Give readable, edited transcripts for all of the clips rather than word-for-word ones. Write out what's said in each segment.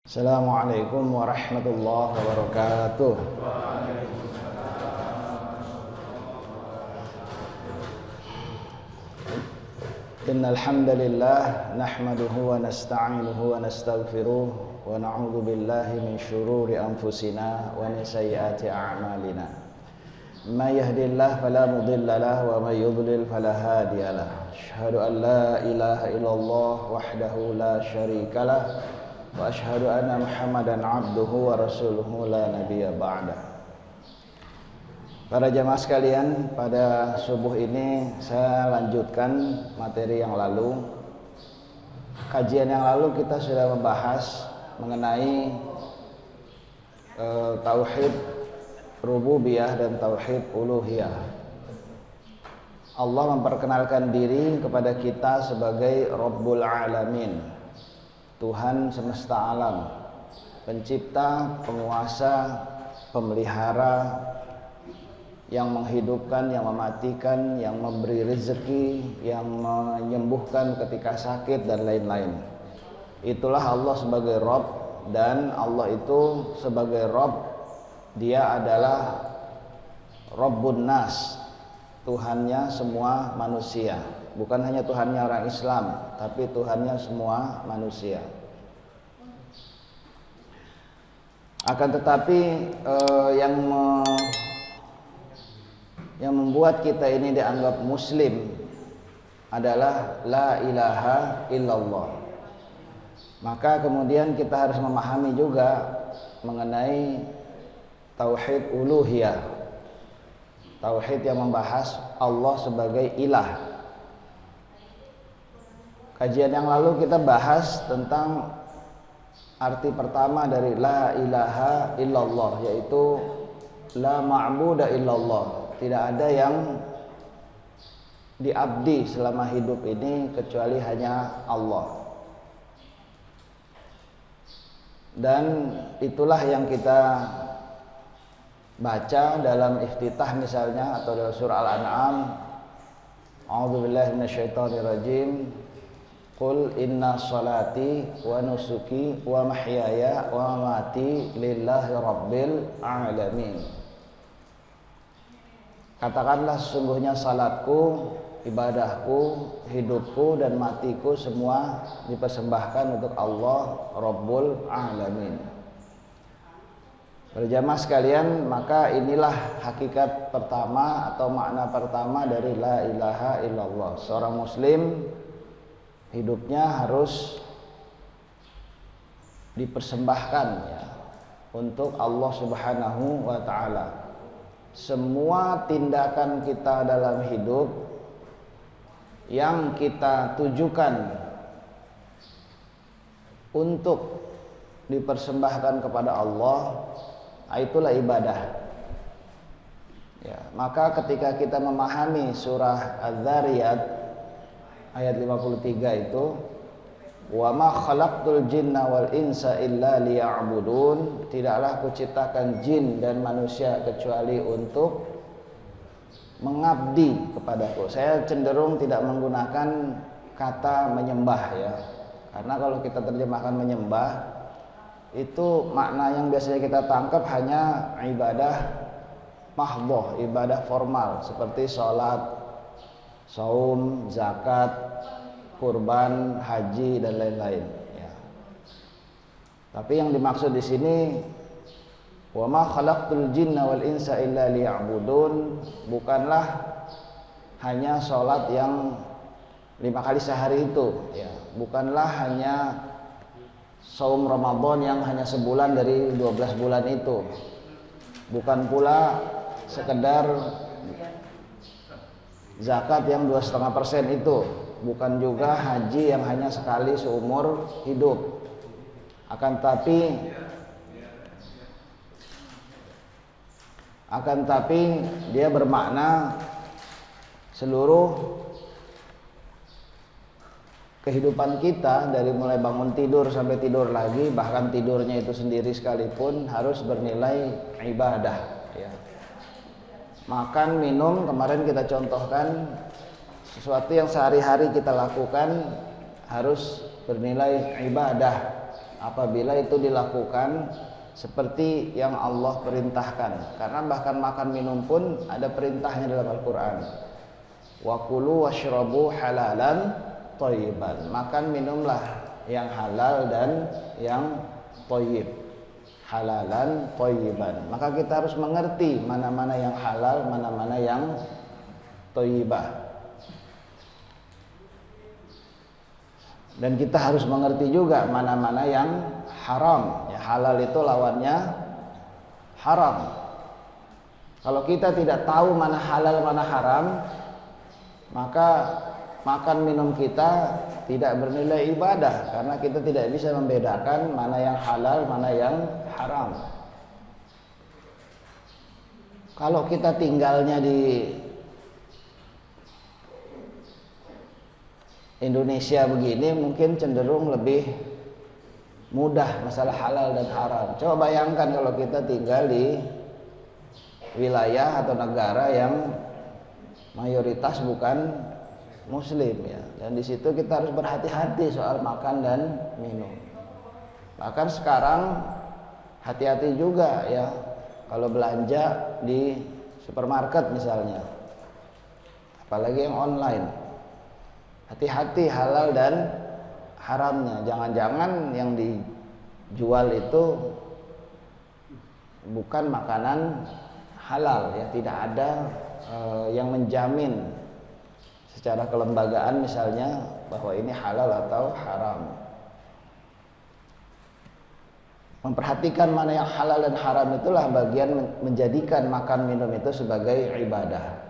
Assalamualaikum warahmatullahi wabarakatuh. Innal hamdalillah nahmaduhu wa nasta'inuhu wa nastaghfiruh wa na'udzu billahi min shururi anfusina wa min sayyiati a'malina. May yahdihillahu fala mudilla lahu wa may yudlil fala hadiya lahu. Asyhadu an la ilaha illallah wahdahu la syarika lahu wa asyhadu anna Muhammadan abduhu wa rasuluhu la nabiyya ba'da. Para jamaah sekalian, pada subuh ini saya lanjutkan materi yang lalu. Kajian yang lalu kita sudah membahas mengenai tauhid rububiyah dan tauhid uluhiyah. Allah memperkenalkan diri kepada kita sebagai Rabbul Alamin, Tuhan semesta alam, pencipta, penguasa, pemelihara, yang menghidupkan, yang mematikan, yang memberi rezeki, yang menyembuhkan ketika sakit dan lain-lain. Itulah Allah sebagai Rabb, dan Allah itu sebagai Rabb, dia adalah Rabbun Nas, Tuhannya semua manusia. Bukan hanya Tuhannya orang Islam, tapi Tuhannya semua manusia. Akan tetapi yang membuat kita ini dianggap muslim adalah la ilaha illallah. Maka kemudian kita harus memahami juga mengenai tauhid uluhiyah, tauhid yang membahas Allah sebagai ilah. Kajian yang lalu kita bahas tentang arti pertama dari la ilaha illallah, yaitu la ma'buda illallah. Tidak ada yang diabdi selama hidup ini kecuali hanya Allah. Dan itulah yang kita baca dalam iftitah misalnya, atau dalam surah Al-An'am, a'udzubillahi minasyaitonirrajim. Qul inna salati wa nusuki wa mahyaya wa mamati lillahi rabbil alamin. Katakanlah, sesungguhnya salatku, ibadahku, hidupku dan matiku semua dipersembahkan untuk Allah Rabbul Alamin. Berjamaah sekalian, maka inilah hakikat pertama atau makna pertama dari la ilaha illallah. Seorang muslim hidupnya harus dipersembahkan ya, untuk Allah Subhanahu wa ta'ala. Semua tindakan kita dalam hidup yang kita tujukan untuk dipersembahkan kepada Allah, itulah ibadah ya. Maka ketika kita memahami surah Az-Zariyat ayat 53 itu, wa ma khalaqtul jinna wal insa illa liya'budun, tidaklah kuciptakan jin dan manusia kecuali untuk mengabdi kepadaku. Saya cenderung tidak menggunakan kata menyembah ya, karena kalau kita terjemahkan menyembah, itu makna yang biasanya kita tangkap hanya ibadah mahdhah, ibadah formal seperti sholat, saum, zakat, kurban, haji dan lain-lain ya. Tapi yang dimaksud di sini wa ma khalaqtul jinna wal insa illa liya'budun, bukanlah hanya sholat yang 5 kali sehari itu ya, bukanlah hanya saum Ramadan yang hanya sebulan dari 12 bulan itu, bukan pula sekedar zakat yang 2,5% itu, bukan juga haji yang hanya sekali seumur hidup. Akan tapi dia bermakna seluruh kehidupan kita, dari mulai bangun tidur sampai tidur lagi, bahkan tidurnya itu sendiri sekalipun harus bernilai ibadah ya. Makan, minum, kemarin kita contohkan, sesuatu yang sehari-hari kita lakukan harus bernilai ibadah. apabila itu dilakukan seperti yang Allah perintahkan. Karena bahkan makan minum pun ada perintahnya dalam Al-Quran. Wa kulu washrabu halalan thayyiban. Makan minumlah yang halal dan yang thayyib. Halalan thayyiban. Maka kita harus mengerti mana-mana yang halal, mana-mana yang thayyibah. Dan kita harus mengerti juga mana-mana yang haram. Ya, halal itu lawannya haram. Kalau kita tidak tahu mana halal mana haram, maka makan minum kita tidak bernilai ibadah, karena kita tidak bisa membedakan mana yang halal mana yang haram. Kalau kita tinggalnya di Indonesia begini, mungkin cenderung lebih mudah masalah halal dan haram. Coba bayangkan kalau kita tinggal di wilayah atau negara yang mayoritas bukan muslim ya, dan di situ kita harus berhati-hati soal makan dan minum. Bahkan sekarang hati-hati juga ya kalau belanja di supermarket misalnya, apalagi yang online. Hati-hati halal dan haramnya. Jangan-jangan yang dijual itu bukan makanan halal ya, tidak ada yang menjamin secara kelembagaan misalnya bahwa ini halal atau haram. Memperhatikan mana yang halal dan haram itulah bagian menjadikan makan minum itu sebagai ibadah.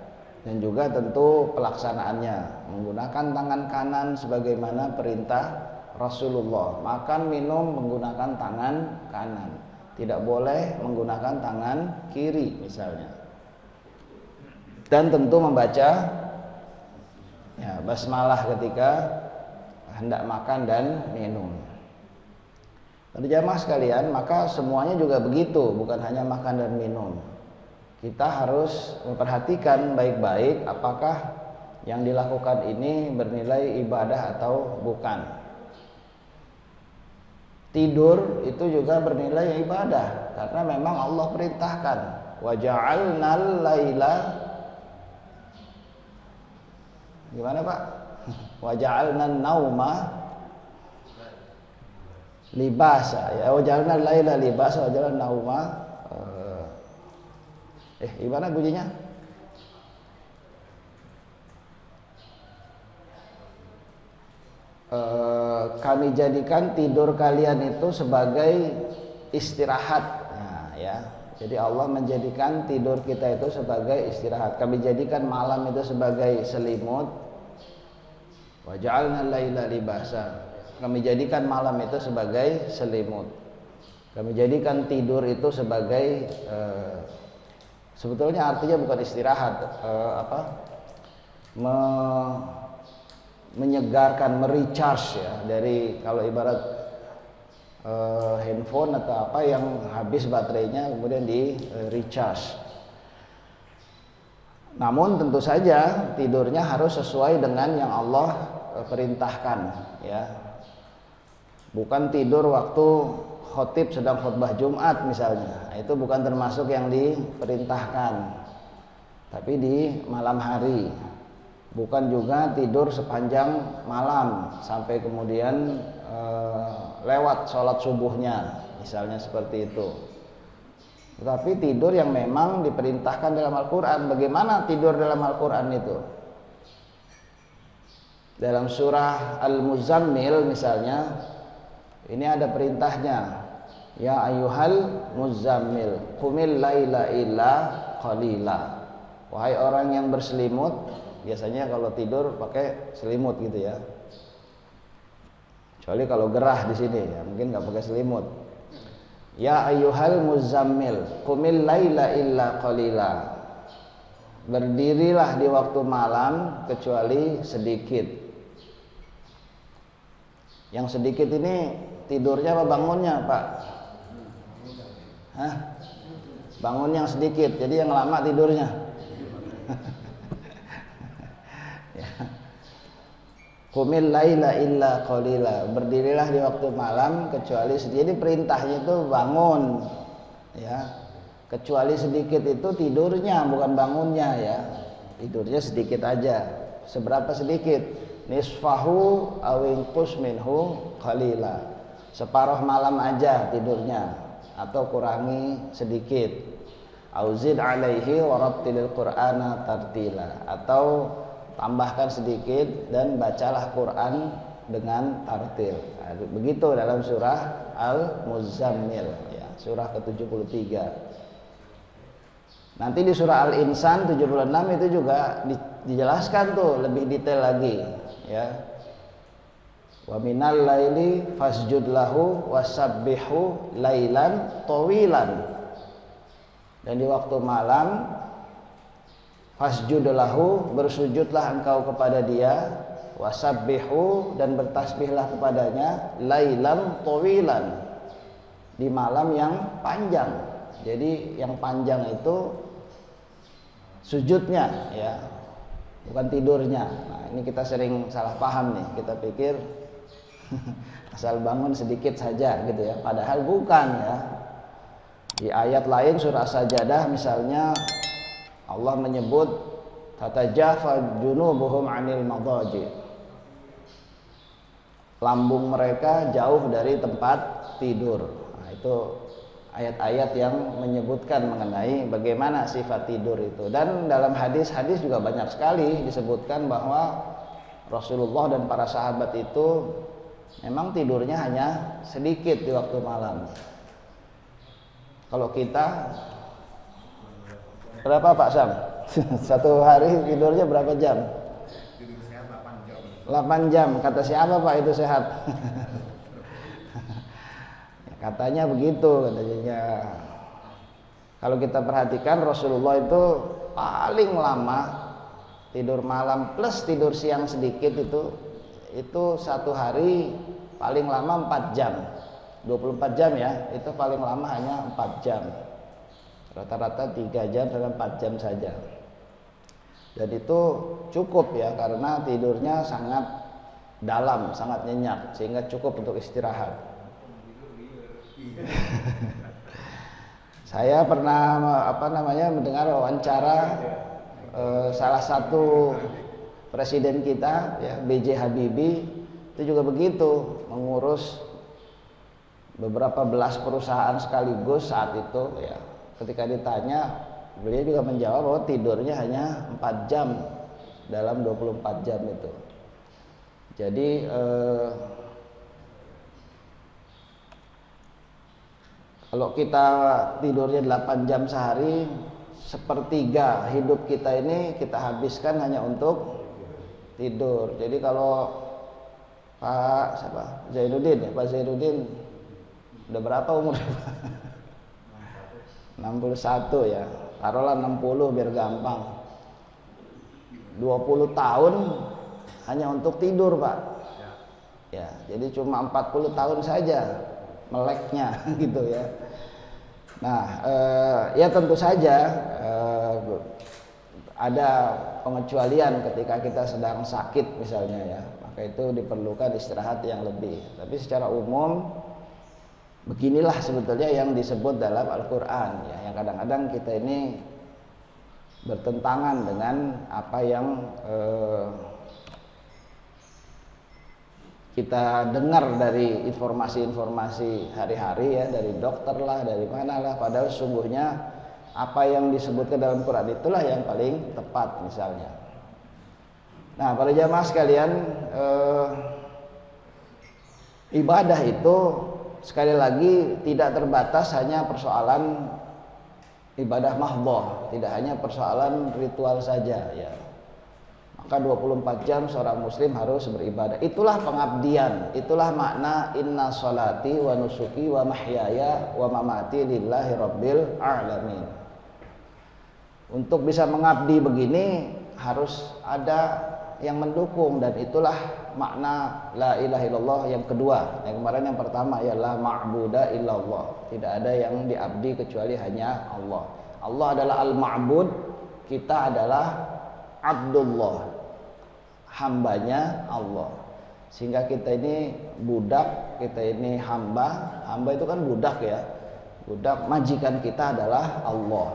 Dan juga tentu pelaksanaannya, menggunakan tangan kanan sebagaimana perintah Rasulullah. Makan minum menggunakan tangan kanan, tidak boleh menggunakan tangan kiri misalnya. Dan tentu membaca ya, basmalah ketika hendak makan dan minum. Lalu jamaah sekalian, maka semuanya juga begitu, bukan hanya makan dan minum. Kita harus memperhatikan baik-baik apakah yang dilakukan ini bernilai ibadah atau bukan. Tidur itu juga bernilai ibadah karena memang Allah perintahkan. Wa ja'alnal laila, gimana Pak? Wa ja'alnan nauma libasa. Ya, wa ja'alnal laila libasa wa ja'alnan nauma gimana bunyinya? Kami jadikan tidur kalian itu sebagai istirahat. Nah, ya. Jadi Allah menjadikan tidur kita itu sebagai istirahat. Kami jadikan malam itu sebagai selimut. Wa ja'alna laila libasa. Kami jadikan malam itu sebagai selimut. Kami jadikan tidur itu sebagai sebetulnya artinya bukan istirahat, menyegarkan, merecharge ya, dari kalau ibarat handphone atau apa yang habis baterainya kemudian di recharge. Namun tentu saja tidurnya harus sesuai dengan yang Allah perintahkan ya. Bukan tidur waktu khotib sedang khutbah Jumat misalnya, itu bukan termasuk yang diperintahkan. Tapi di malam hari. Bukan juga tidur sepanjang malam sampai kemudian lewat sholat subuhnya, misalnya seperti itu. Tetapi tidur yang memang diperintahkan dalam Al-Quran. Bagaimana tidur dalam Al-Quran itu? Dalam surah Al-Muzammil misalnya, ini ada perintahnya. Ya ayyuhal muzammil qumil laila illa qalila. Wahai orang yang berselimut, biasanya kalau tidur pakai selimut gitu ya. Kecuali kalau gerah di sini ya, mungkin nggak pakai selimut. Ya ayyuhal muzammil qumil laila illa qalila. Berdirilah di waktu malam kecuali sedikit. Yang sedikit ini tidurnya apa bangunnya, Pak? Hah? Bangun yang sedikit, jadi yang lama tidurnya. Ya. Qumil laila illa qalila, berdirilah di waktu malam kecuali sedikit. Jadi perintahnya itu bangun ya. Kecuali sedikit itu tidurnya, bukan bangunnya ya. Tidurnya sedikit aja. Seberapa sedikit? Nisfahu aw inqus minhu qalila. Separuh malam aja tidurnya atau kurangi sedikit. Auzid alaihi warattilil qur'ana tartila, atau tambahkan sedikit dan bacalah Quran dengan tartil. Nah, begitu dalam surah Al-Muzammil ya, surah ke-73. Nanti di surah Al-Insan 76 itu juga dijelaskan tuh lebih detail lagi ya. Wa minal laili fasjud lahu wasabbihu lailan tawilan. Dan di waktu malam fasjud lahu, bersujudlah engkau kepada dia, wasabbihu, dan bertasbihlah kepadanya, lailan tawilan, di malam yang panjang. Jadi yang panjang itu sujudnya ya, bukan tidurnya. Nah, ini kita sering salah paham nih, kita pikir asal bangun sedikit saja gitu ya, padahal bukan ya. Di ayat lain surah Sajadah misalnya Allah menyebut tatajafa junubuhum 'anil madaji, lambung mereka jauh dari tempat tidur. Nah, itu ayat-ayat yang menyebutkan mengenai bagaimana sifat tidur itu. Dan dalam hadis-hadis juga banyak sekali disebutkan bahwa Rasulullah dan para sahabat itu memang tidurnya hanya sedikit di waktu malam. Kalau kita berapa Pak Sam? Satu hari tidurnya berapa jam? Tidur sehat 8 jam. 8 jam. Kata siapa Pak itu sehat? Katanya begitu katanya. Kalau kita perhatikan Rasulullah itu paling lama tidur malam plus tidur siang sedikit itu satu hari paling lama 4 jam. 24 jam ya, itu paling lama hanya 4 jam. Rata-rata 3 jam sampai 4 jam saja. Dan itu cukup ya, karena tidurnya sangat dalam, sangat nyenyak, sehingga cukup untuk istirahat. Saya pernah mendengar wawancara salah satu presiden kita ya, B.J. Habibie, itu juga begitu, mengurus beberapa belas perusahaan sekaligus saat itu ya. Ketika ditanya, beliau juga menjawab bahwa tidurnya hanya 4 jam dalam 24 jam itu. Jadi kalau kita tidurnya 8 jam sehari, sepertiga hidup kita ini kita habiskan hanya untuk tidur. Jadi kalau Pak Zainuddin udah berapa umurnya? 61 ya. Taruhlah 60 biar gampang. 20 tahun hanya untuk tidur, Pak. Ya, jadi cuma 40 tahun saja meleknya gitu ya. Nah, ya tentu saja ada pengecualian ketika kita sedang sakit misalnya ya. Maka itu diperlukan istirahat yang lebih. Tapi secara umum beginilah sebetulnya yang disebut dalam Al-Quran ya, yang kadang-kadang kita ini bertentangan dengan apa yang kita dengar dari informasi-informasi hari-hari ya, dari dokter lah, dari mana lah, padahal sesungguhnya apa yang disebutkan dalam Quran itulah yang paling tepat misalnya. Nah, para jamaah sekalian, ibadah itu sekali lagi tidak terbatas hanya persoalan ibadah mahdhah, tidak hanya persoalan ritual saja ya. Maka 24 jam seorang muslim harus beribadah. Itulah pengabdian, itulah makna inna sholati wa nusuki wa mahyaya wa mamati lillahi rabbil alamin. Untuk bisa mengabdi begini harus ada yang mendukung, dan itulah makna la ilaha illallah yang kedua. Yang kemarin yang pertama ya la ma'buda illallah, tidak ada yang diabdi kecuali hanya Allah. Allah adalah al-ma'bud, kita adalah abdullah, hambanya Allah. Sehingga kita ini budak, kita ini hamba. Hamba itu kan budak ya. Budak, majikan kita adalah Allah.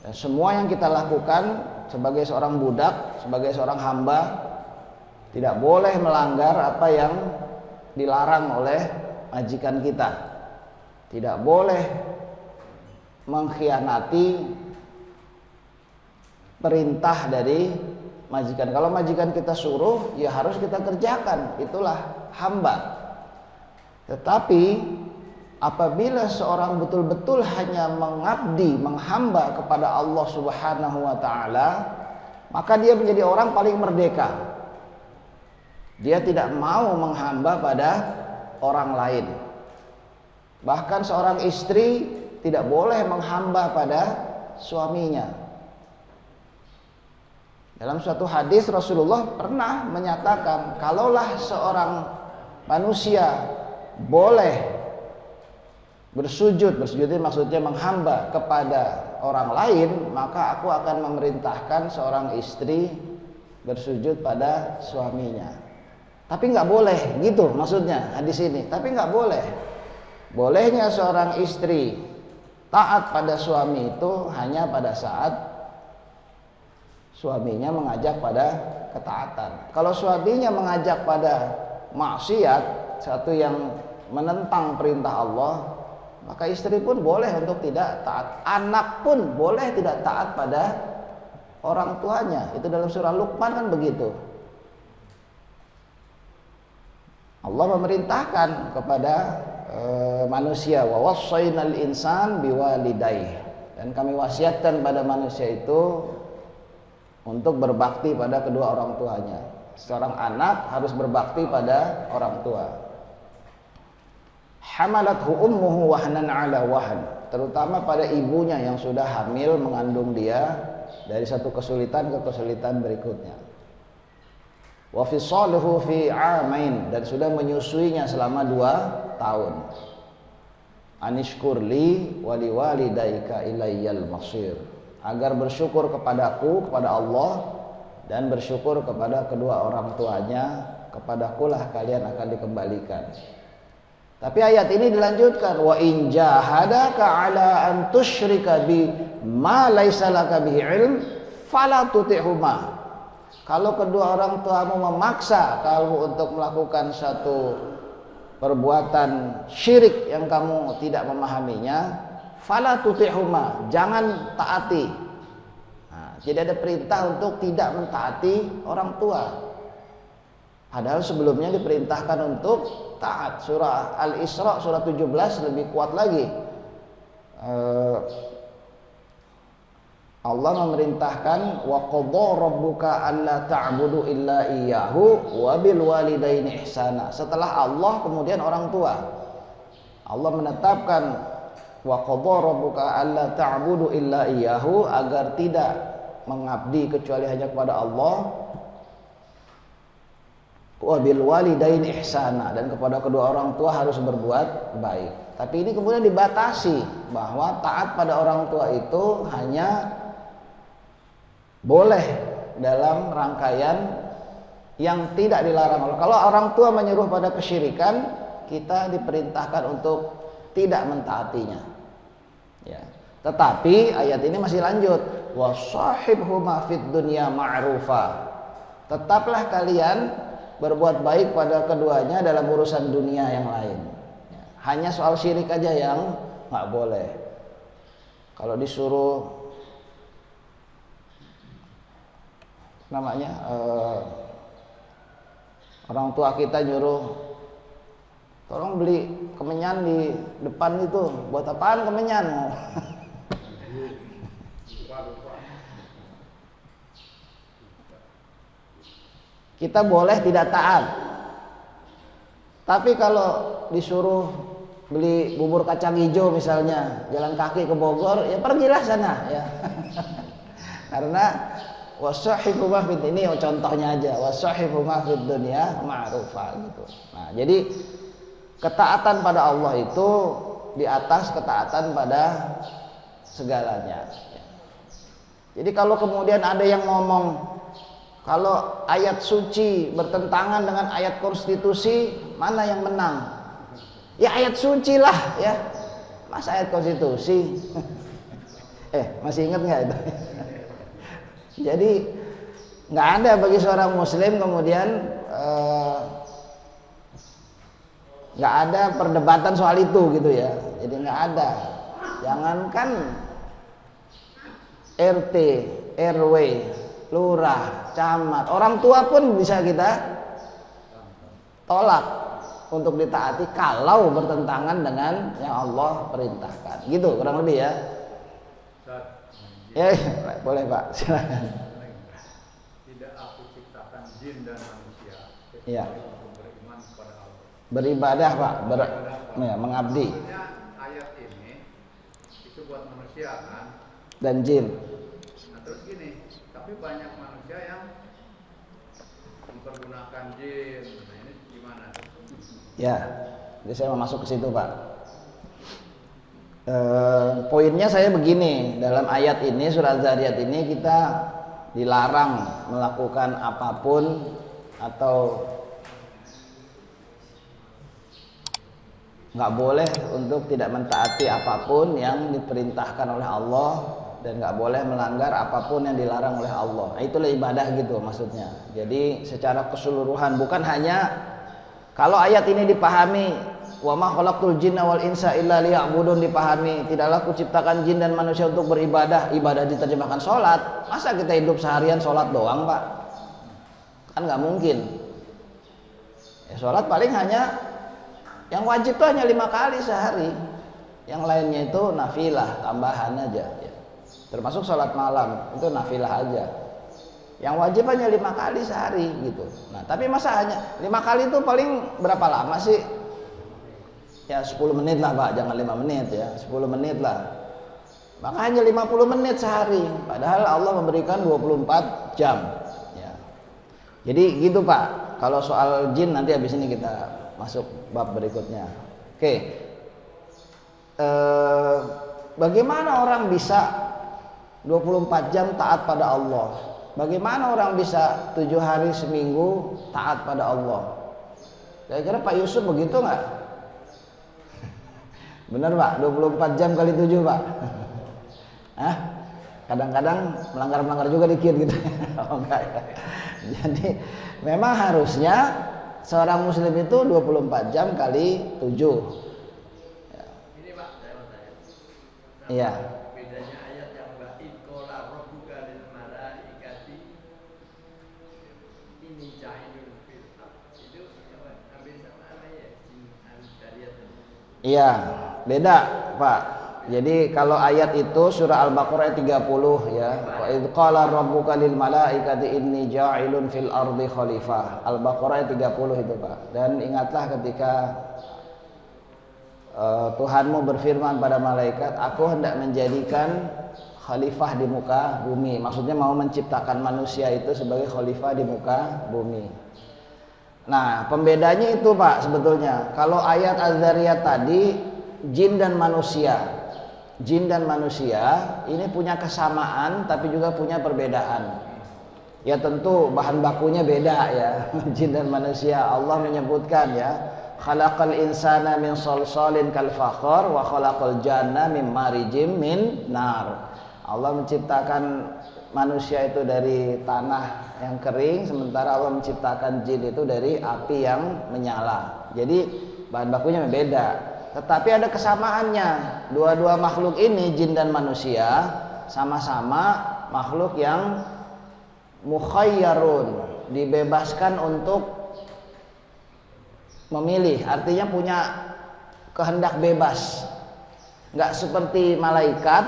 Dan semua yang kita lakukan sebagai seorang budak, sebagai seorang hamba, tidak boleh melanggar apa yang dilarang oleh majikan kita. Tidak boleh mengkhianati perintah dari majikan. Kalau majikan kita suruh, ya harus kita kerjakan. Itulah hamba. Tetapi apabila seorang betul-betul hanya mengabdi, menghamba kepada Allah Subhanahu wa taala, maka dia menjadi orang paling merdeka. Dia tidak mau menghamba pada orang lain. Bahkan seorang istri tidak boleh menghamba pada suaminya. Dalam suatu hadis Rasulullah pernah menyatakan, kalaulah seorang manusia boleh bersujud itu maksudnya menghamba kepada orang lain, maka aku akan memerintahkan seorang istri bersujud pada suaminya. Tapi nggak boleh, gitu maksudnya hadis ini. Tapi nggak boleh. Bolehnya seorang istri taat pada suami itu hanya pada saat suaminya mengajak pada ketaatan. Kalau suaminya mengajak pada maksiat, satu yang menentang perintah Allah, maka istri pun boleh untuk tidak taat. Anak pun boleh tidak taat pada orang tuanya. Itu dalam surah Luqman kan begitu. Allah memerintahkan kepada manusia, wa wassaynal insan biwalidayhi, dan kami wasiatkan pada manusia itu untuk berbakti pada kedua orang tuanya. Seorang anak harus berbakti pada orang tua. Hamalathu ummuhu wahnan ala wahn, terutama pada ibunya yang sudah hamil mengandung dia dari satu kesulitan ke kesulitan berikutnya. Wa fisaluhu fi 'amain, dan sudah menyusuinya selama 2 tahun. Anishkurli wa liwalidayka ilayyal masir, agar bersyukur kepadaku, kepada Allah, dan bersyukur kepada kedua orang tuanya, kepadakulah kalian akan dikembalikan. Tapi ayat ini dilanjutkan, wa in jahadaka ala an tusyrika bi ma laisa laka bihi ilm fala tuti'huma. Kalau kedua orang tuamu memaksa kamu untuk melakukan satu perbuatan syirik yang kamu tidak memahaminya, fala tuti'huma, jangan taati. Nah, jadi ada perintah untuk tidak mentaati orang tua. Padahal sebelumnya diperintahkan untuk taat. Surah Al-Isra surah 17 lebih kuat lagi. Allah memerintahkan, wa qadha rabbuka alla ta'budu illa iyyahu wa bil walidaini ihsana. Setelah Allah kemudian orang tua. Allah menetapkan wa qadha rabbuka alla ta'budu illa iyyahu, agar tidak mengabdi kecuali hanya kepada Allah. Wa bil walidaini ihsana, dan kepada kedua orang tua harus berbuat baik. Tapi ini kemudian dibatasi bahwa taat pada orang tua itu hanya boleh dalam rangkaian yang tidak dilarang Allah. Kalau orang tua menyuruh pada kesyirikan, kita diperintahkan untuk tidak mentaatinya. Ya. Tetapi ayat ini masih lanjut, wa sahibhuma fid dunya ma'rufa. Tetaplah kalian berbuat baik pada keduanya dalam urusan dunia yang lain. Ya. Hanya soal syirik aja yang nggak boleh. Kalau disuruh orang tua kita nyuruh, tolong beli kemenyan di depan itu, buat apaan kemenyan? Kita boleh tidak taat. Tapi kalau disuruh beli bubur kacang hijau misalnya, jalan kaki ke Bogor, ya pergilah sana ya. Karena wasahibuma fid, ini contohnya aja, wasahibuma fid dunya ma'rufa gitu. Nah, jadi ketaatan pada Allah itu di atas ketaatan pada segalanya. Jadi kalau kemudian ada yang ngomong Kalau ayat suci bertentangan dengan ayat konstitusi, mana yang menang? Ya ayat suci lah ya. Masa ayat konstitusi? Masih ingat nggak itu? Jadi nggak ada bagi seorang muslim kemudian nggak ada perdebatan soal itu gitu ya. Jadi nggak ada. Jangankan RT, RW, lurah, camat, orang tua pun bisa kita tolak untuk ditaati kalau bertentangan dengan yang Allah perintahkan. Gitu kurang lebih ya. Ya, boleh Pak, silakan. Tidak aku ciptakan jin dan manusia Ya. untuk beriman kepada Allah. Beribadah Pak, ya, mengabdi. Maksudnya ayat ini itu buat manusia kan? Dan jin. Nah terus gini, tapi banyak manusia yang mempergunakan jin. Nah ini gimana? Ya, jadi saya mau masuk ke situ Pak. Poinnya saya begini, dalam ayat ini surat Zariyat ini kita dilarang melakukan apapun atau nggak boleh untuk tidak mentaati apapun yang diperintahkan oleh Allah dan nggak boleh melanggar apapun yang dilarang oleh Allah. Nah, itulah ibadah gitu maksudnya. Jadi secara keseluruhan, bukan hanya kalau ayat ini dipahami wa ma khalaqtul jinna wal insa illa liya'budun, dipahami tidaklah kuciptakan jin dan manusia untuk beribadah. Ibadah diterjemahkan sholat. Masa kita hidup seharian sholat doang Pak? Kan nggak mungkin ya. Sholat paling hanya yang wajib tuh hanya 5 kali sehari, yang lainnya itu nafilah tambahan aja ya. Termasuk sholat malam itu nafilah aja. Yang wajib hanya 5 kali sehari gitu. Nah tapi masa hanya 5 kali itu paling berapa lama sih? Ya 10 menit lah Pak, jangan 5 menit ya, 10 menit lah. Maka hanya 50 menit sehari, padahal Allah memberikan 24 jam ya. Jadi gitu Pak. Kalau soal jin nanti habis ini kita masuk bab berikutnya. Oke. Bagaimana orang bisa 24 jam taat pada Allah? Bagaimana orang bisa 7 hari seminggu taat pada Allah? Kira-kira Pak Yusuf begitu nggak? Benar Pak, 24 jam kali 7 Pak. Hah? Kadang-kadang melanggar-melanggar juga dikit gitu. Oh enggak ya. Jadi memang harusnya seorang muslim itu 24 jam kali 7 ya. Ini Pak, saya mau tanya. Iya. Bedanya ayat yang qala rabbuka lil malaikati ini ja'ilun fil ardh. Itu hampir sama ya, jin Zariyat. Iya, beda Pak. Jadi kalau ayat itu surah Al-Baqarah 30 ya. Wa idz qala rabbuka lil malaikati inni ja'ilun fil ardi khalifah. Al-Baqarah 30 itu Pak. Dan ingatlah ketika Tuhanmu berfirman pada malaikat, aku hendak menjadikan khalifah di muka bumi. Maksudnya mau menciptakan manusia itu sebagai khalifah di muka bumi. Nah, pembedanya itu Pak sebetulnya. Kalau ayat Az-Zariyat tadi jin dan manusia. Jin dan manusia ini punya kesamaan tapi juga punya perbedaan. Ya tentu bahan bakunya beda ya. Jin dan manusia Allah menyebutkan ya, khalaqal insana min salsalin kal fakhar wa khalaqal janna min marijim min nar. Allah menciptakan manusia itu dari tanah yang kering, sementara Allah menciptakan jin itu dari api yang menyala. Jadi bahan bakunya beda. Tetapi ada kesamaannya. Dua-dua makhluk ini, jin dan manusia, sama-sama makhluk yang mukhayyarun, dibebaskan untuk memilih. Artinya punya kehendak bebas. Nggak seperti malaikat,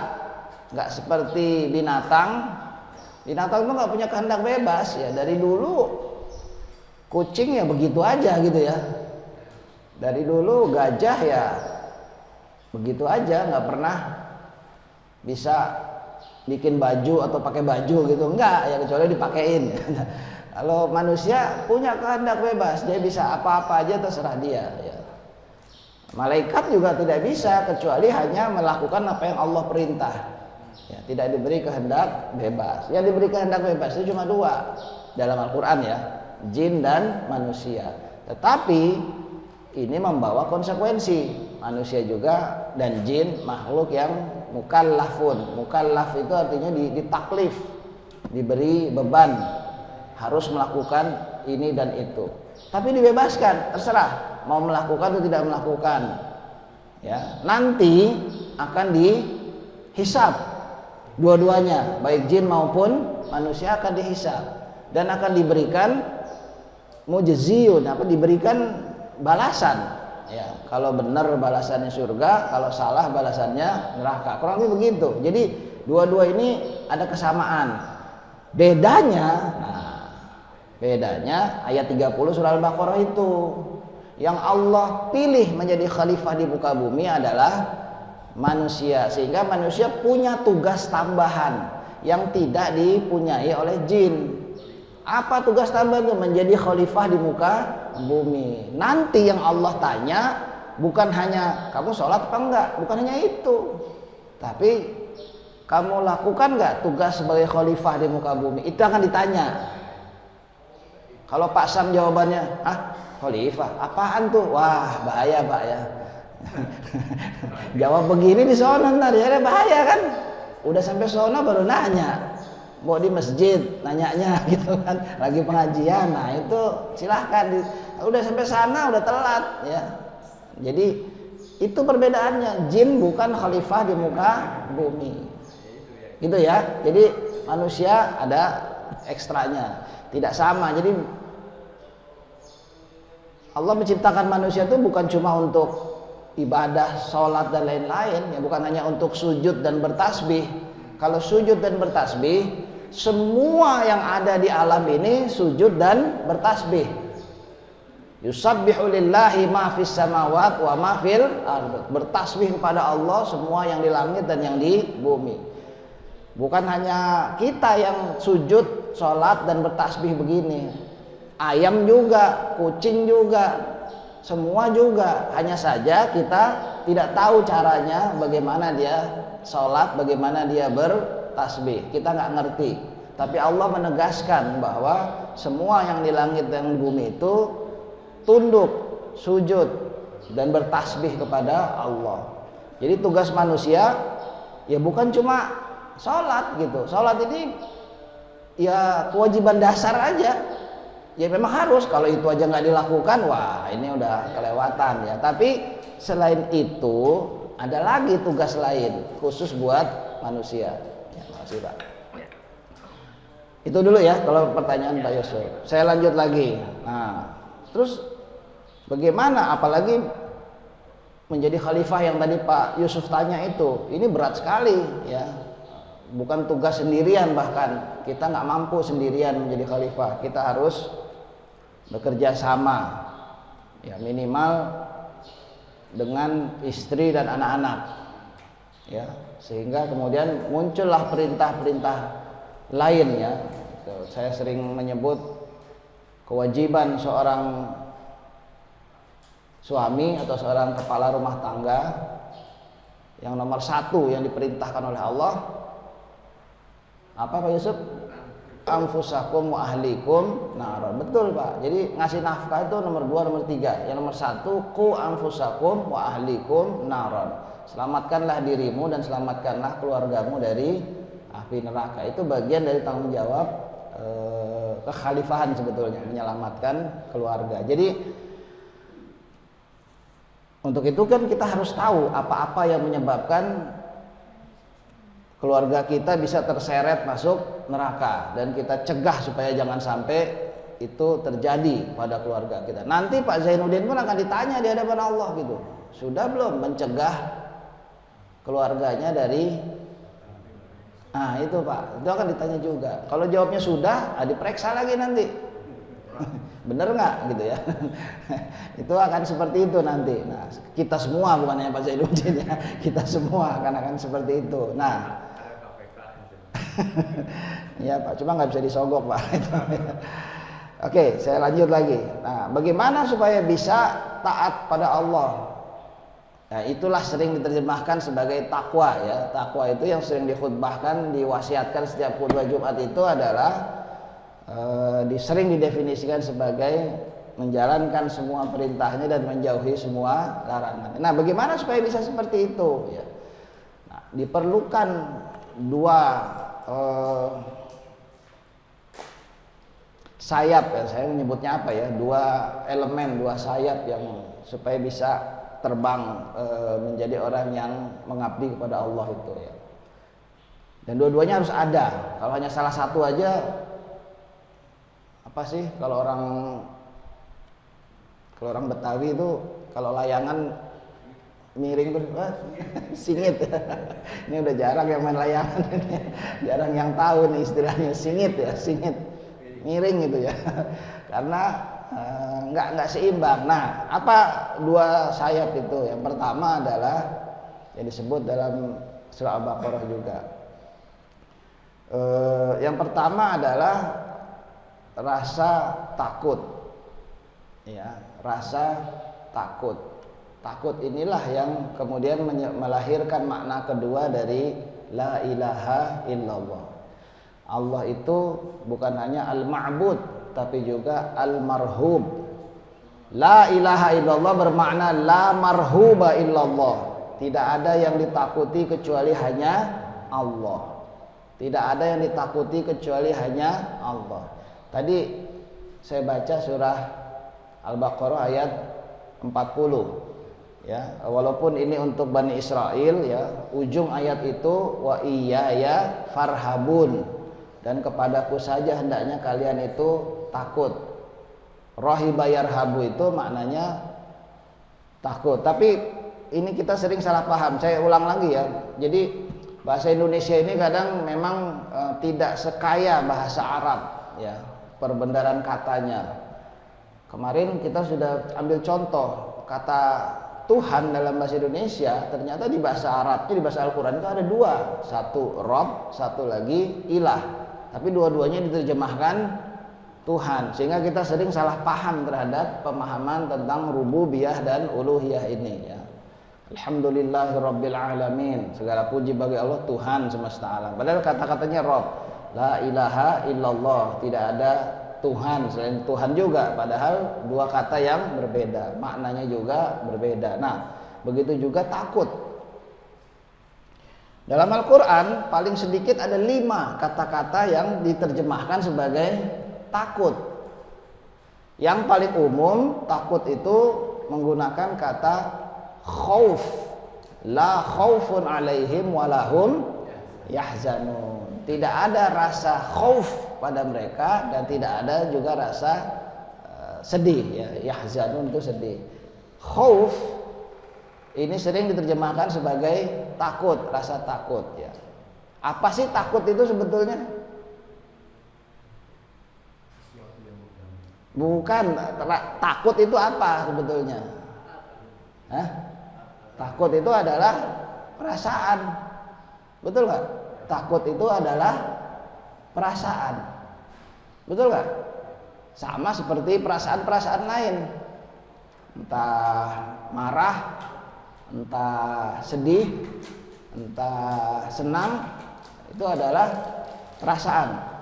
nggak seperti binatang. Binatang itu nggak punya kehendak bebas ya. Dari dulu kucing ya begitu aja gitu ya. Dari dulu gajah ya begitu aja, nggak pernah bisa bikin baju atau pakai baju gitu, enggak ya, kecuali dipakein. Kalau manusia punya kehendak bebas, dia bisa apa-apa aja terserah dia ya. Malaikat juga tidak bisa kecuali hanya melakukan apa yang Allah perintah ya, tidak diberi kehendak bebas. Yang diberi kehendak bebas itu cuma 2, dalam Al-Quran ya, jin dan manusia. Tetapi ini membawa konsekuensi. Manusia juga dan jin makhluk yang mukallafun. Mukallaf itu artinya ditaklif, diberi beban, harus melakukan ini dan itu. Tapi dibebaskan, terserah mau melakukan atau tidak melakukan. Ya, nanti akan dihisab dua-duanya, baik jin maupun manusia akan dihisab dan akan diberikan mujziyun, diberikan balasan. Ya, kalau benar balasannya surga, kalau salah balasannya neraka. Kurang lebih begitu. Jadi dua-dua ini ada kesamaan. Bedanya ayat 30 surah Al-Baqarah itu, yang Allah pilih menjadi khalifah di muka bumi adalah manusia, sehingga manusia punya tugas tambahan yang tidak dipunyai oleh jin. Apa tugas tambahan itu? Menjadi khalifah di muka bumi. Nanti yang Allah tanya bukan hanya kamu sholat apa enggak, bukan hanya itu, tapi kamu lakukan enggak tugas sebagai khalifah di muka bumi. Itu akan ditanya. Kalau Pak Sam jawabannya, khalifah apaan tuh? Wah, bahaya Pak ya. Jawab begini di sono ntar ya bahaya kan. Udah sampai sono baru nanya. Mau di masjid nanyanya gitu kan, lagi pengajian. Nah itu silahkan udah sampai sana udah telat ya. Jadi itu perbedaannya, jin bukan khalifah di muka bumi gitu ya. Jadi manusia ada ekstranya, tidak sama. Jadi Allah menciptakan manusia itu bukan cuma untuk ibadah, sholat dan lain-lain ya, bukan hanya untuk sujud dan bertasbih. Kalau sujud dan bertasbih, semua yang ada di alam ini sujud dan bertasbih. Yusabbihu lillahi ma fis samawati wa ma fil ardh. Bertasbih kepada Allah semua yang di langit dan yang di bumi. Bukan hanya kita yang sujud, sholat dan bertasbih begini. Ayam juga, kucing juga, semua juga. Hanya saja kita tidak tahu caranya, bagaimana dia sholat, bagaimana dia bertasbih, kita nggak ngerti. Tapi Allah menegaskan bahwa semua yang di langit dan di bumi itu tunduk, sujud dan bertasbih kepada Allah. Jadi tugas manusia ya bukan cuma sholat gitu. Sholat ini ya kewajiban dasar aja. Ya memang harus, kalau itu aja nggak dilakukan, wah ini udah kelewatan ya. Tapi selain itu ada lagi tugas lain khusus buat manusia. Ya, makasih Pak. Itu dulu ya kalau pertanyaan Pak Yusuf. Saya lanjut lagi. Nah, terus bagaimana apalagi menjadi khalifah yang tadi Pak Yusuf tanya itu? Ini berat sekali ya. Bukan tugas sendirian, bahkan kita nggak mampu sendirian menjadi khalifah. Kita harus bekerja sama ya, minimal dengan istri dan anak-anak ya, sehingga kemudian muncullah perintah-perintah lain ya. Saya sering menyebut kewajiban seorang suami atau seorang kepala rumah tangga yang nomor satu yang diperintahkan oleh Allah apa Pak Yusuf? Anfusakum wa ahlikum nara. Betul Pak. Jadi ngasih nafkah itu nomor 2, nomor 3. Yang nomor 1, qu anfusakum wa ahlikum nara. Selamatkanlah dirimu dan selamatkanlah keluargamu dari api neraka. Itu bagian dari tanggung jawab kekhalifahan sebetulnya, menyelamatkan keluarga. Jadi untuk itu kan kita harus tahu apa-apa yang menyebabkan keluarga kita bisa terseret masuk neraka, dan kita cegah supaya jangan sampai itu terjadi pada keluarga kita. Nanti Pak Zainuddin pun akan ditanya di hadapan Allah gitu, sudah belum mencegah keluarganya dari itu Pak, itu akan ditanya juga. Kalau jawabnya sudah, diperiksa lagi nanti bener nggak gitu ya. Itu akan seperti itu nanti. Nah, kita semua, bukan hanya Pak Zainuddin ya, kita semua akan seperti itu. Nah ya Pak, cuma nggak bisa disogok Pak. Oke, saya lanjut lagi. Nah, bagaimana supaya bisa taat pada Allah? Nah, itulah sering diterjemahkan sebagai takwa ya. Takwa itu yang sering dikhutbahkan, diwasiatkan setiap khutbah Jumat itu adalah sering didefinisikan sebagai menjalankan semua perintahnya dan menjauhi semua larangan. Nah, bagaimana supaya bisa seperti itu? Ya. Nah, diperlukan dua sayap, ya, saya menyebutnya apa ya? Dua elemen, dua sayap yang supaya bisa terbang menjadi orang yang mengabdi kepada Allah itu ya. Dan dua-duanya harus ada. Kalau hanya salah satu aja, apa sih kalau orang Betawi itu kalau layangan miring tuh singit. Ini udah jarang yang main layangan, jarang yang tahu nih istilahnya singit ya, singit miring gitu ya. Karena nggak seimbang. Nah, apa dua sayap itu? Yang pertama adalah yang disebut dalam surah Al-Baqarah juga. Yang pertama adalah rasa takut, ya, rasa takut. Takut inilah yang kemudian melahirkan makna kedua dari la ilaha illallah. Allah itu bukan hanya al-ma'bud, tapi juga al-marhub. La ilaha illallah bermakna la marhuba illallah. Tidak ada yang ditakuti kecuali hanya Allah. Tidak ada yang ditakuti kecuali hanya Allah. Tadi saya baca surah Al-Baqarah ayat 40. Ya, walaupun ini untuk Bani Israel ya, ujung ayat itu wa iyaya farhabun, dan kepadaku saja hendaknya kalian itu takut. Rahiba yarhabu itu maknanya takut. Tapi ini kita sering salah paham. Saya ulang lagi ya. Jadi bahasa Indonesia ini kadang memang tidak sekaya bahasa Arab ya, perbendaharaan katanya. Kemarin kita sudah ambil contoh kata Tuhan dalam bahasa Indonesia, ternyata di bahasa Arabnya, di bahasa Al-Quran itu ada dua, satu Rob, satu lagi ilah, tapi dua-duanya diterjemahkan Tuhan, sehingga kita sering salah paham terhadap pemahaman tentang rububiyah dan uluhiyah ini ya. Alhamdulillahirabbil alamin, segala puji bagi Allah Tuhan semesta alam. Padahal kata-katanya Rob, la ilaha illallah, tidak ada Tuhan selain Tuhan juga, padahal dua kata yang berbeda, maknanya juga berbeda. Nah, begitu juga takut. Dalam Al-Quran paling sedikit ada 5 kata-kata yang diterjemahkan sebagai takut. Yang paling umum takut itu menggunakan kata khauf, la khaufun alaihim walahum yahzanun. Tidak ada rasa khauf pada mereka dan tidak ada juga rasa sedih ya. Yahzanun itu sedih. Khauf ini sering diterjemahkan sebagai takut, rasa takut ya. Apa sih takut itu sebetulnya? Bukan, takut itu apa sebetulnya? Hah? Takut itu adalah perasaan. Betul nggak? Takut itu adalah perasaan. Betul nggak? Sama seperti perasaan-perasaan lain. Entah marah, entah sedih, entah senang, itu adalah perasaan.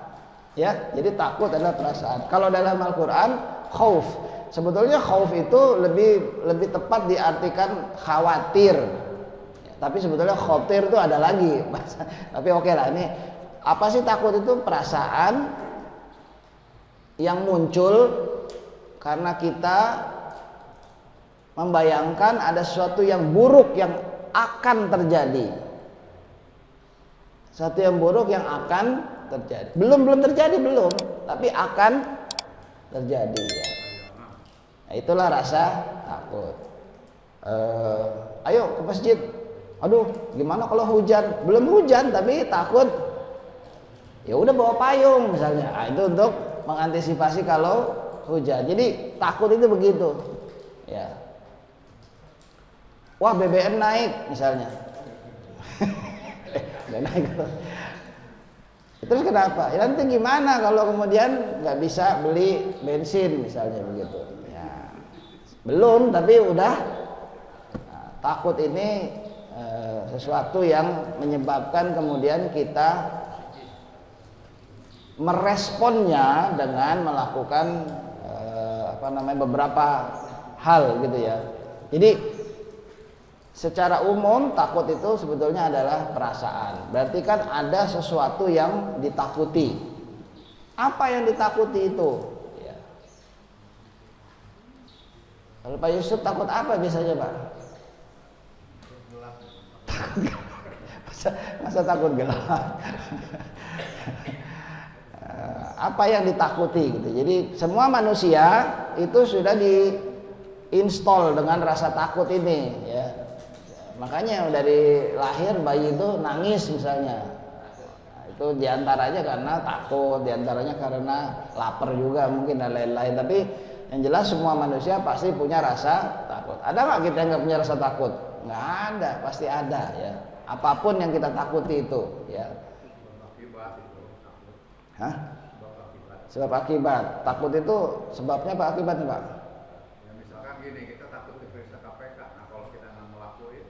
Ya, jadi takut adalah perasaan. Kalau dalam Al-Quran, khauf. Sebetulnya khauf itu lebih tepat diartikan khawatir. Ya, tapi sebetulnya khawatir itu ada lagi. Tapi oke lah, ini apa sih takut itu? Perasaan yang muncul karena kita membayangkan ada sesuatu yang buruk yang akan terjadi. Sesuatu yang buruk yang akan terjadi. Belum terjadi belum, tapi akan terjadi ya. Nah, itulah rasa takut. Ayo ke masjid. Aduh, gimana kalau hujan? Belum hujan tapi takut. Ya udah bawa payung misalnya. Nah, itu untuk mengantisipasi kalau hujan. Jadi takut itu begitu. Ya. Wah, BBM naik misalnya. Udah naik. Terus kenapa? Ya nanti gimana kalau kemudian nggak bisa beli bensin misalnya begitu. Ya, belum, tapi udah. Nah, takut ini sesuatu yang menyebabkan kemudian kita meresponnya dengan melakukan beberapa hal gitu ya. Jadi secara umum takut itu sebetulnya adalah perasaan. Berarti kan ada sesuatu yang ditakuti. Apa yang ditakuti itu? Ya. Kalau Pak Yusuf takut apa biasanya Pak? Masa takut gelap? Apa yang ditakuti gitu. Jadi semua manusia itu sudah diinstal dengan rasa takut ini ya. Makanya dari lahir bayi itu nangis misalnya. Nah, itu diantaranya karena takut, diantaranya karena lapar juga mungkin dan lain-lain. Tapi yang jelas semua manusia pasti punya rasa takut. Ada nggak kita yang nggak punya rasa takut? Nggak ada, pasti ada ya. Apapun yang kita takuti itu ya. Hah? Sebab akibat. Takut itu sebabnya apa akibatnya Pak? Ya misalkan gini, kita takut diperiksa KPK. Nah kalau kita nggak ngelakuin,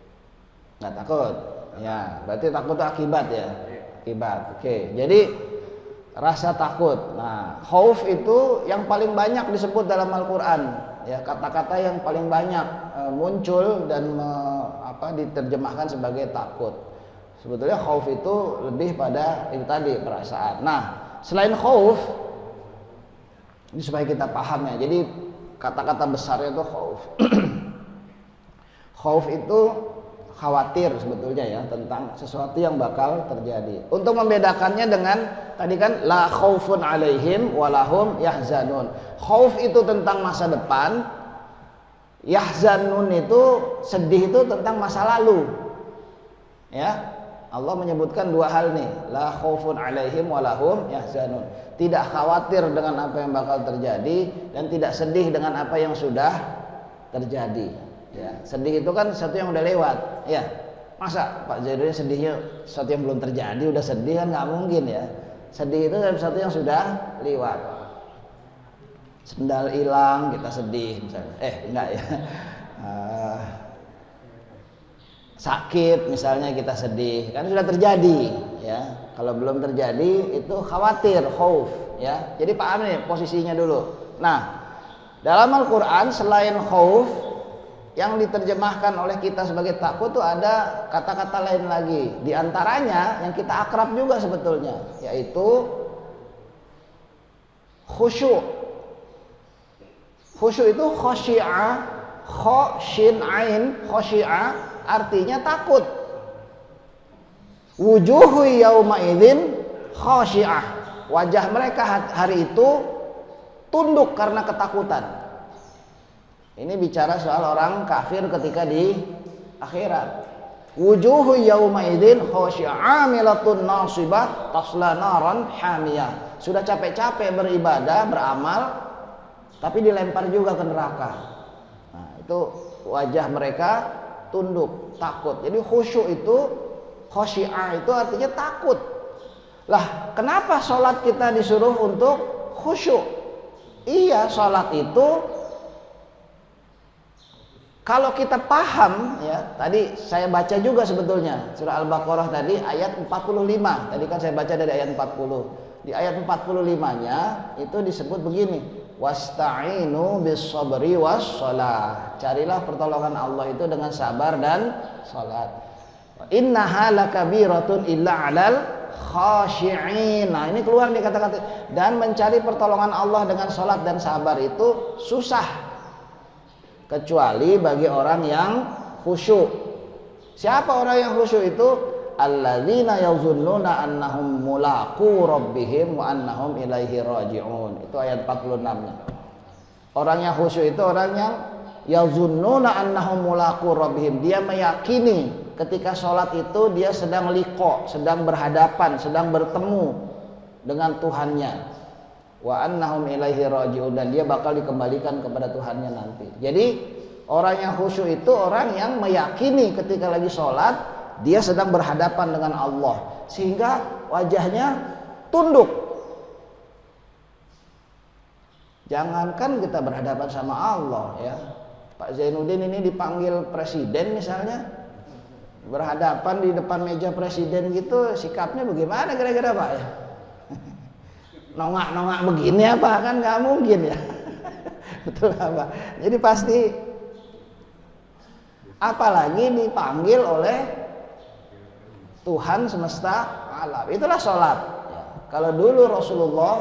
nggak takut. Ya, berarti takut itu akibat ya. Akibat. Oke. Jadi rasa takut. Nah, khauf itu yang paling banyak disebut dalam Al-Qur'an. Ya, kata-kata yang paling banyak muncul dan diterjemahkan sebagai takut. Sebetulnya khauf itu lebih pada itu tadi perasaan. Nah, selain khauf ini supaya kita paham ya. Jadi kata-kata besarnya itu khauf. Khauf itu khawatir sebetulnya ya tentang sesuatu yang bakal terjadi. Untuk membedakannya dengan tadi kan la khaufun alaihim walahum yahzanun. Khauf itu tentang masa depan, yahzanun itu sedih itu tentang masa lalu. Ya. Allah menyebutkan dua hal nih, la khaufun alaihim walahum yahzanun. Tidak khawatir dengan apa yang bakal terjadi dan tidak sedih dengan apa yang sudah terjadi. Ya, sedih itu kan sesuatu yang udah lewat. Ya, masa Pak Zainuddin sedihnya sesuatu yang belum terjadi udah sedih kan nggak mungkin ya. Sedih itu sesuatu yang sudah lewat. Sendal hilang kita sedih misalnya. Enggak ya. Sakit misalnya kita sedih kan sudah terjadi ya. Kalau belum terjadi itu khawatir, khauf ya. Jadi paham nih posisinya dulu. Nah, dalam Al-Qur'an selain khauf yang diterjemahkan oleh kita sebagai takut itu ada kata-kata lain lagi. Di antaranya yang kita akrab juga sebetulnya yaitu khusyuk. Khusyuk itu khosyi'ah, kho shin ain, khosyi'ah artinya takut. Wujuhu yauma idzin khasyi'ah. Wajah mereka hari itu tunduk karena ketakutan. Ini bicara soal orang kafir ketika di akhirat. Wujuhu yauma idzin khasyi'ah 'amilatun nasibah tasla naran hamiyah. Sudah capek-capek beribadah, beramal tapi dilempar juga ke neraka. Nah, itu wajah mereka tunduk, takut. Jadi khusyuk itu, khosyi'ah itu artinya takut. Lah, kenapa sholat kita disuruh untuk khusyuk? Iya, sholat itu kalau kita paham ya, tadi saya baca juga sebetulnya surah Al-Baqarah tadi ayat 45. Tadi kan saya baca dari ayat 40. Di ayat 45-nya itu disebut begini, wasta'inu bis-sabri was-shalah. Carilah pertolongan Allah itu dengan sabar dan salat. Innaha lakabiratun illa 'alal khashi'in. Nah, ini keluar nih kata-kata. Dan mencari pertolongan Allah dengan salat dan sabar itu susah kecuali bagi orang yang khusyuk. Siapa orang yang khusyuk itu? Alladzina yazunnuna annahum mulaqu rabbihim wa annahum ilaihi raji'un. Itu ayat 46-nya. Orang yang khusyuk itu orang yang yazunnuna annahum mulaqu rabbihim. Dia meyakini ketika sholat itu dia sedang liqa, sedang berhadapan, sedang bertemu dengan Tuhannya. Wa annahum ilaihi raji'un, dan dia bakal dikembalikan kepada Tuhannya nanti. Jadi orang yang khusyuk itu orang yang meyakini ketika lagi sholat dia sedang berhadapan dengan Allah sehingga wajahnya tunduk. Jangankan kita berhadapan sama Allah ya. Pak Zainuddin ini dipanggil presiden misalnya, berhadapan di depan meja presiden gitu, sikapnya bagaimana kira-kira Pak ya? nongak-nongak begini apa, kan nggak mungkin ya. Betul apa? Jadi pasti, apalagi dipanggil oleh Tuhan semesta alam. Itulah sholat ya. Kalau dulu Rasulullah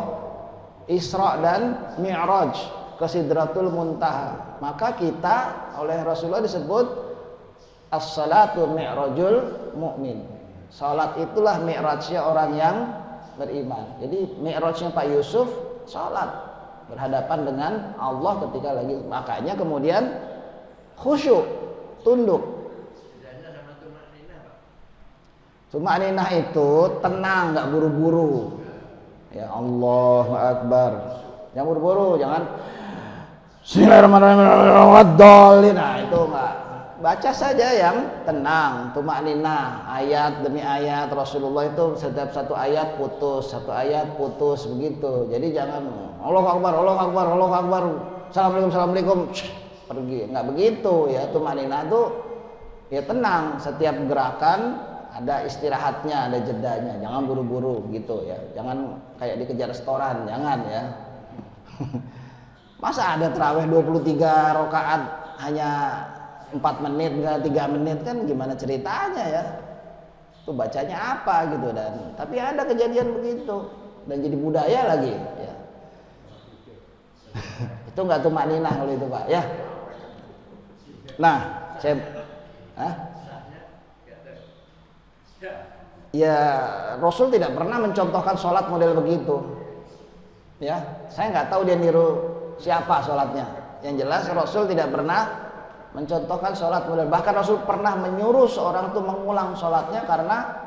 Isra dan Mi'raj ke Sidratul Muntaha, maka kita oleh Rasulullah disebut as-salatu mi'rajul mu'min. Salat itulah mi'rajnya orang yang beriman. Jadi mi'rajnya Pak Yusuf salat, berhadapan dengan Allah ketika lagi, makanya kemudian khusyuk, tunduk. Bedanya sama tumakninah, Pak. Tumakninah itu tenang, nggak buru-buru. Ya Allahu Akbar. Jangan buru-buru, jangan Bismillahirrahmanirrahim. Nah, itu enggak. Baca saja yang tenang, tumakninah, ayat demi ayat. Rasulullah itu setiap satu ayat putus begitu. Jadi jangan Allahu Akbar, Allahu Akbar, Allahu Akbar. Assalamualaikum, assalamualaikum. Pergi. Enggak begitu ya. Tumakninah itu ya tenang, setiap gerakan ada istirahatnya, ada jedanya. Jangan buru-buru gitu ya. Jangan kayak dikejar restoran, jangan ya. Masa ada tarawih 23 rakaat hanya 4 menit, 3 menit, kan gimana ceritanya ya? Itu bacanya apa gitu, dan tapi ada kejadian begitu dan jadi budaya lagi ya. Itu enggak tumakninah kalau itu, Pak ya. Nah, saya ya Rasul tidak pernah mencontohkan sholat model begitu ya. Saya nggak tahu dia niru siapa sholatnya. Yang jelas Rasul tidak pernah mencontohkan sholat model. Bahkan Rasul pernah menyuruh seorang itu mengulang sholatnya karena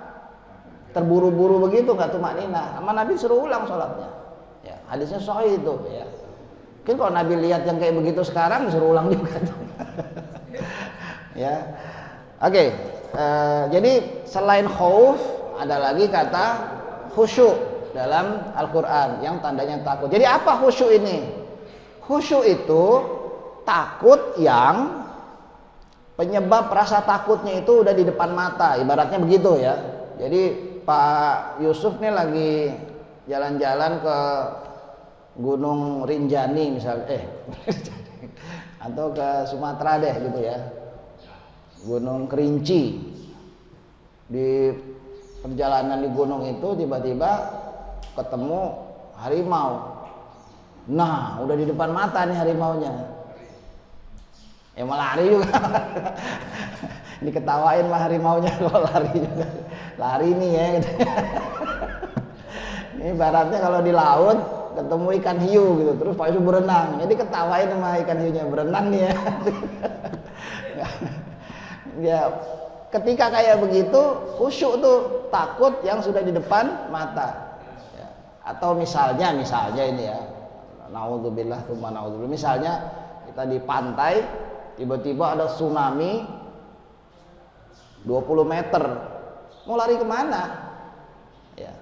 terburu-buru begitu, nggak tumakninah. Sama Nabi suruh ulang sholatnya ya, hadisnya sahih itu ya. Mungkin kalau Nabi lihat yang kayak begitu sekarang disuruh ulang juga tuh. Ya oke. Jadi selain khauf ada lagi kata khusyuk dalam Al-Quran yang tandanya takut. Jadi apa khusyuk ini? Khusyuk itu takut yang penyebab rasa takutnya itu udah di depan mata, ibaratnya begitu ya. Jadi Pak Yusuf nih lagi jalan-jalan ke Gunung Rinjani misalnya, atau ke Sumatera deh gitu ya, Gunung Kerinci. Di perjalanan di gunung itu tiba-tiba ketemu harimau. Nah, udah di depan mata nih harimaunya. Ya mau lari juga. Diketawain mah harimaunya kalau lari juga. Lari nih ya gitu. Ini ibaratnya kalau di laut ketemu ikan hiu gitu, terus Pak Yusuf berenang. Jadi ketawain sama ikan hiunya, berenang nih ya. Ya, ketika kayak begitu khusyuk tuh takut yang sudah di depan mata ya. Atau misalnya ini ya, naudzubillah tsumma naudzubillah, misalnya kita di pantai tiba-tiba ada tsunami 20 meter, mau lari kemana ya?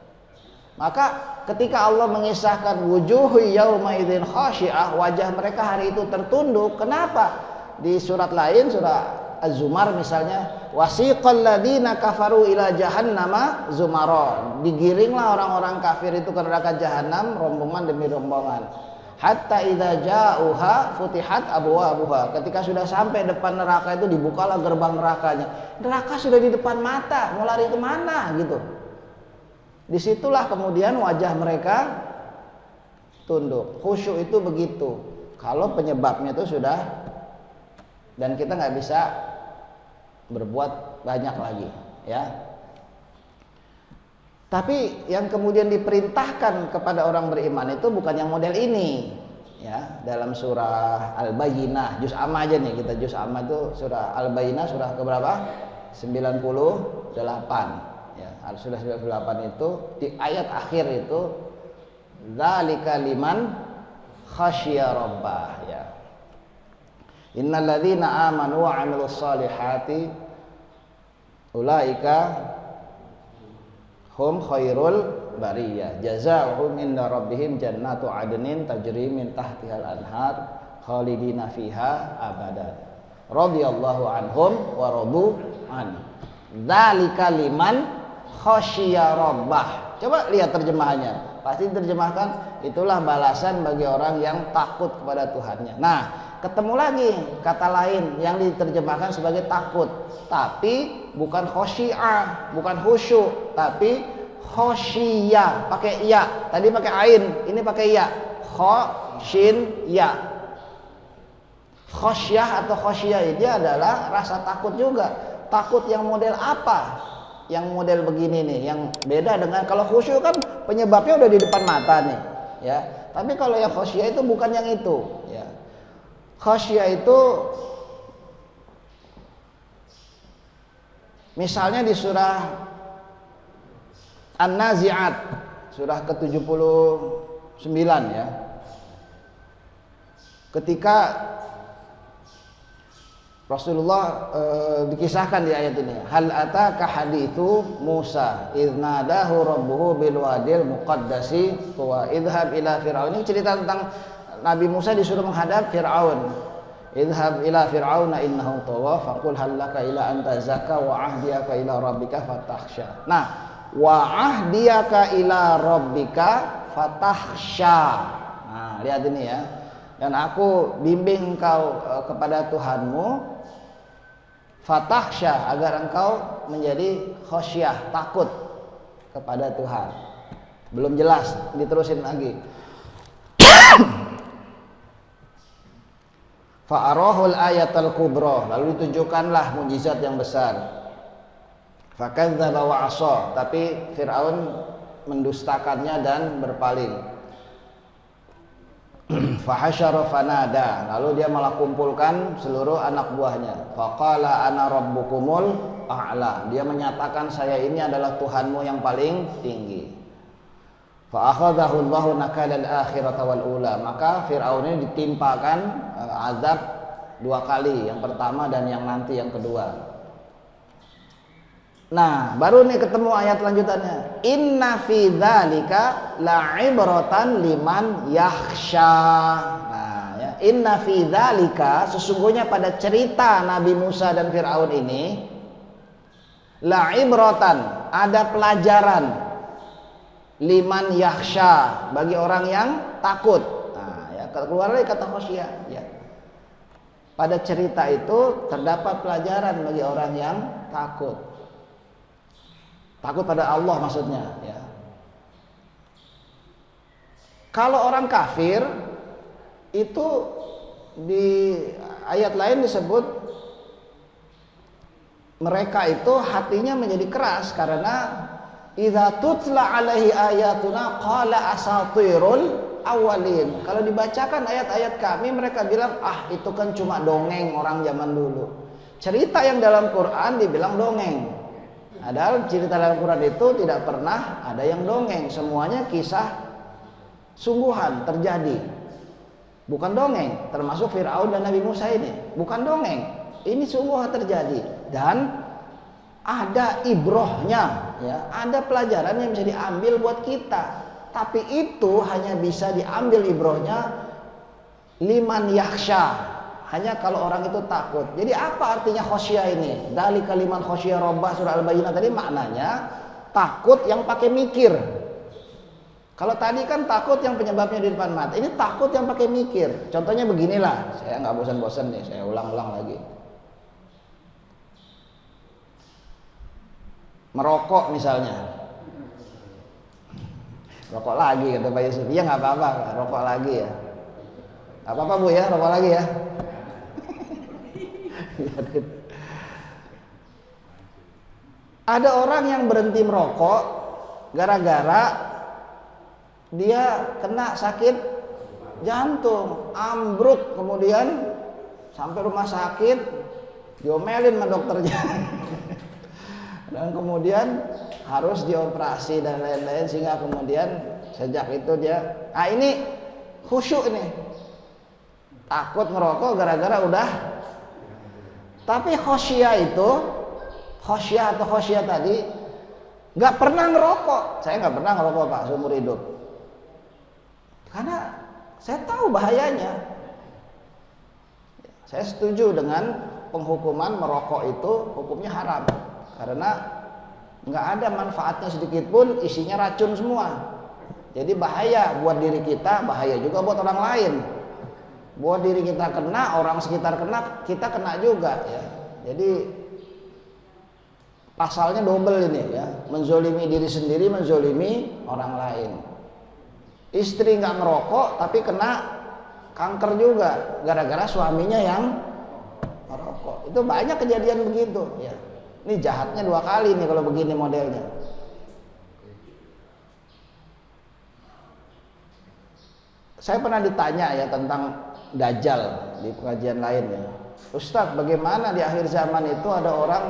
Maka ketika Allah mengisahkan wujuhu yauma idzin khasyi'ah, wajah mereka hari itu tertunduk. Kenapa? Di surat lain, surah Az-Zumar misalnya, wasiqal ladzina kafaru ila jahannama zumara, digiringlah orang-orang kafir itu ke neraka jahanam rombongan demi rombongan. Hatta idza ja'uha futihat abwabuha, ketika sudah sampai depan neraka itu dibukalah gerbang nerakanya. Neraka sudah di depan mata, mau lari kemana gitu. Disitulah kemudian wajah mereka tunduk. Khusyuk itu begitu, kalau penyebabnya itu sudah, dan kita nggak bisa berbuat banyak lagi ya. Tapi yang kemudian diperintahkan kepada orang beriman itu bukan yang model ini ya. Dalam surah Al-Bayyinah, juz amma aja nih, kita juz amma itu surah Al-Bayyinah surah keberapa? 98 ya. Surah 98 itu di ayat akhir itu dzalika liman khasyiya rabbah ya. Innal ladzina amanu wa 'amilus solihati ulaika hum khairul bariyah jazaohum inda rabbihim jannatu 'adnin tajri min tahtihal anhar khalidina fiha abadan radhiyallahu anhum wa radu an. Dzalika liman khasyiya rabbah. Coba lihat terjemahannya. Pasti terjemahkan itulah balasan bagi orang yang takut kepada Tuhannya. Nah, ketemu lagi kata lain yang diterjemahkan sebagai takut, tapi bukan khasyi'ah, bukan khusyuk, tapi khasyiya, pakai ya. Tadi pakai ain, ini pakai ya. Khasyin ya. Khasyah atau khasyiyah ini adalah rasa takut juga. Takut yang model apa? Yang model begini nih, yang beda dengan kalau khusyuk kan penyebabnya udah di depan mata nih, ya. Tapi kalau yang khasyiyah itu bukan yang itu, ya. Khasyiyah itu misalnya di surah An-Nazi'at, surah ke-79 ya. Ketika Rasulullah dikisahkan di ayat ini, hal ataka hadithu Musa idz nadahu rabbuhu bil wadil muqaddasi wa idhhab ila fir'aun. Ini cerita tentang Nabi Musa disuruh menghadap Fir'aun. Idhhab ila fir'auna innahu tagha faqul hal laka ila an tazakka wa ahdiyaka ila rabbika fatahsya. Nah, wa ahdiyaka ila rabbika fatahsya. Nah, lihat ini ya. Dan aku bimbing engkau kepada Tuhanmu fatahsya, agar engkau menjadi khasyah, takut kepada Tuhan. Belum jelas, diterusin lagi. Fa'arahul ayatul kubra, lalu ditunjukkanlah mukjizat yang besar. Fakadzdzaba wa 'asha, tapi Firaun mendustakannya dan berpaling. Fahasyara fanada, lalu dia malah kumpulkan seluruh anak buahnya. Faqala ana rabbukumul a'la, dia menyatakan saya ini adalah Tuhanmu yang paling tinggi. Fa akhadhahu Allahu nakalal akhirata wal ula, maka Firaun ini ditimpakan azab dua kali, yang pertama dan yang nanti yang kedua. Nah, baru nih ketemu ayat lanjutannya. Inna fi dzalika la'ibratan liman yakhsha. Nah, ya. Inna fi dzalika, sesungguhnya pada cerita Nabi Musa dan Firaun ini, la'ibratan, ada pelajaran, liman yakhsha, bagi orang yang takut. Nah, ya, keluar lagi kata khasyiyah, ya. Pada cerita itu terdapat pelajaran bagi orang yang takut. Takut pada Allah maksudnya, ya. Kalau orang kafir itu di ayat lain disebut mereka itu hatinya menjadi keras karena idza tutla alaihi ayatuna qala asatirul awalin. Kalau dibacakan ayat-ayat kami, mereka bilang, ah itu kan cuma dongeng orang zaman dulu. Cerita yang dalam Quran dibilang dongeng. Padahal cerita dalam Quran itu tidak pernah ada yang dongeng, semuanya kisah sungguhan terjadi. Bukan dongeng, termasuk Fir'aun dan Nabi Musa ini. Bukan dongeng, ini sungguh terjadi. Dan ada ibrohnya, ya, ada pelajaran yang bisa diambil buat kita. Tapi itu hanya bisa diambil ibrohnya liman yakhsha, hanya kalau orang itu takut. Jadi apa artinya khasyiyah ini? Dari kalimat khasyiyah rabbah surah Al-Bayyinah tadi maknanya takut yang pakai mikir. Kalau tadi kan takut yang penyebabnya di depan mata, ini takut yang pakai mikir. Contohnya beginilah, saya nggak bosan-bosan nih, saya ulang-ulang lagi. Merokok misalnya, rokok lagi kata Pak Yusuf. Iya nggak apa-apa, rokok lagi ya. Nggak apa-apa Bu ya, rokok lagi ya. Ada orang yang berhenti merokok gara-gara dia kena sakit jantung, ambruk, kemudian sampai rumah sakit, diomelin sama dokternya. Dan kemudian harus dioperasi dan lain-lain, sehingga kemudian sejak itu dia, ini khusyuk nih, takut ngerokok gara-gara udah. Tapi khasyiyah itu, khasyiyah atau khasyiyah tadi nggak pernah ngerokok. Saya nggak pernah ngerokok Pak seumur hidup, karena saya tahu bahayanya. Saya setuju dengan penghukuman merokok itu hukumnya haram, karena nggak ada manfaatnya sedikit pun, isinya racun semua. Jadi bahaya buat diri kita, bahaya juga buat orang lain. Buat diri kita kena, orang sekitar kena, kita kena juga ya. Jadi pasalnya double ini ya, menzolimi diri sendiri, menzolimi orang lain. Istri nggak ngerokok tapi kena kanker juga gara-gara suaminya yang merokok. Itu banyak kejadian begitu ya. Ini jahatnya 2 kali nih kalau begini modelnya. Saya pernah ditanya ya tentang Dajjal di pengajian lain ya. Ustadz, bagaimana di akhir zaman itu ada orang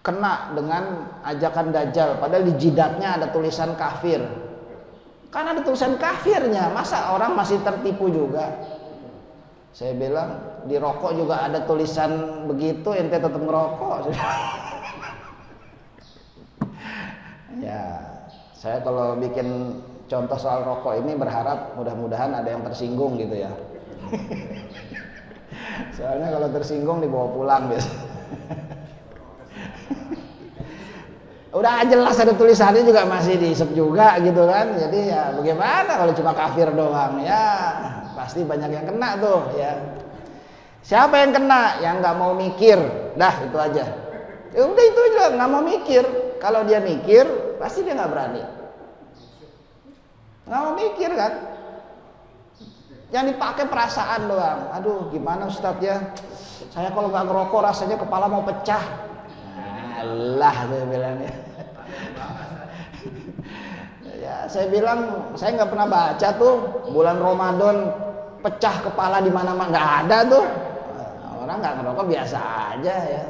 kena dengan ajakan Dajjal, padahal di jidatnya ada tulisan kafir. Karena ada tulisan kafirnya, masa orang masih tertipu juga? Saya bilang, di rokok juga ada tulisan begitu, ente tetap ngerokok. Ya, saya kalau bikin contoh soal rokok ini berharap mudah-mudahan ada yang tersinggung gitu ya. Soalnya kalau tersinggung dibawa pulang biasa. Udah jelas ada tulisannya juga masih diisep juga gitu kan. Jadi ya bagaimana kalau cuma kafir doang ya, pasti banyak yang kena tuh ya. Siapa yang kena? Yang nggak mau mikir, dah itu aja. Ya udah itu aja, nggak mau mikir. Kalau dia mikir pasti dia nggak berani. Nggak mau mikir kan. Yang dipakai perasaan doang. Aduh gimana Ustadz ya, saya kalau nggak ngerokok rasanya kepala mau pecah. Allah saya bilangnya. Ya saya bilang saya nggak pernah baca tuh bulan Ramadan pecah kepala di mana-mana, nggak ada tuh. Orang nggak ngerokok biasa aja ya.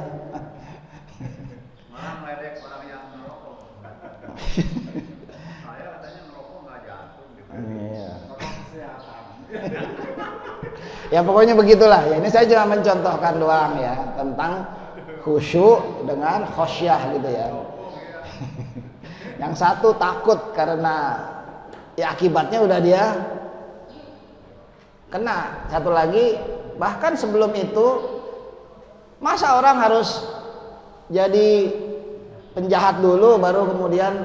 Malah meledek orang yang ngerokok. Saya katanya ngerokok nggak jatuh gitu. Iya. Ngerokok kesehatan. Ya pokoknya begitulah ya. Ini saya cuma mencontohkan doang ya tentang khusyuk dengan khosyah gitu ya. Yang satu takut karena ya akibatnya udah dia kena. Satu lagi bahkan sebelum itu masa orang harus jadi penjahat dulu baru kemudian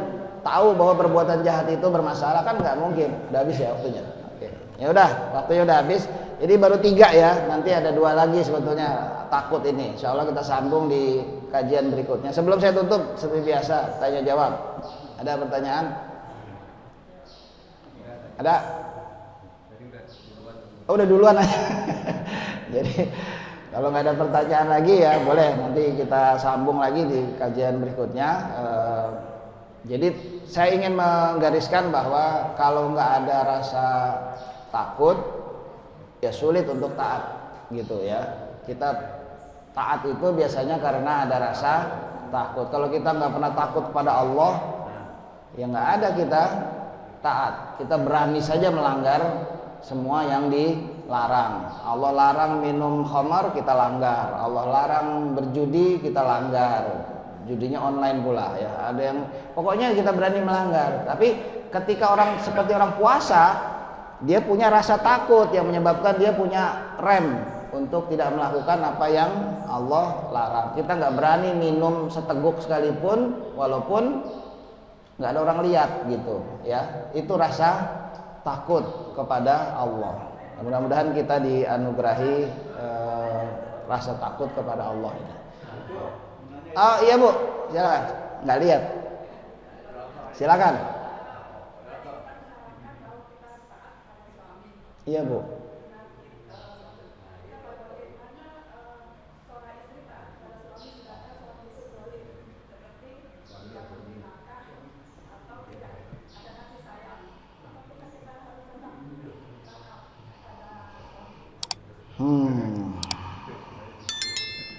tahu bahwa perbuatan jahat itu bermasalah, kan nggak mungkin. Udah habis ya waktunya. Oke. Ya udah, waktunya udah habis. Jadi baru 3 ya. Nanti ada 2 lagi sebetulnya takut ini. Insya Allah kita sambung di kajian berikutnya. Sebelum saya tutup seperti biasa tanya jawab. Ada pertanyaan? Ada? Oh udah duluan aja. Jadi kalau nggak ada pertanyaan lagi ya boleh nanti kita sambung lagi di kajian berikutnya. Jadi saya ingin menggariskan bahwa kalau nggak ada rasa takut ya sulit untuk taat gitu ya. Kita taat itu biasanya karena ada rasa takut. Kalau kita nggak pernah takut kepada Allah ya nggak ada kita taat. Kita berani saja melanggar semua yang dilarang. Allah larang minum khamar, kita langgar. Allah larang berjudi, kita langgar. Judinya online pula ya. Ada yang pokoknya kita berani melanggar. Tapi ketika orang seperti orang puasa, dia punya rasa takut yang menyebabkan dia punya rem untuk tidak melakukan apa yang Allah larang. Kita nggak berani minum seteguk sekalipun walaupun nggak ada orang lihat gitu ya. Itu rasa takut kepada Allah. Mudah-mudahan kita dianugerahi rasa takut kepada Allah ini. Oh iya Bu, silakan. Nggak lihat. Silakan. Iya Bu.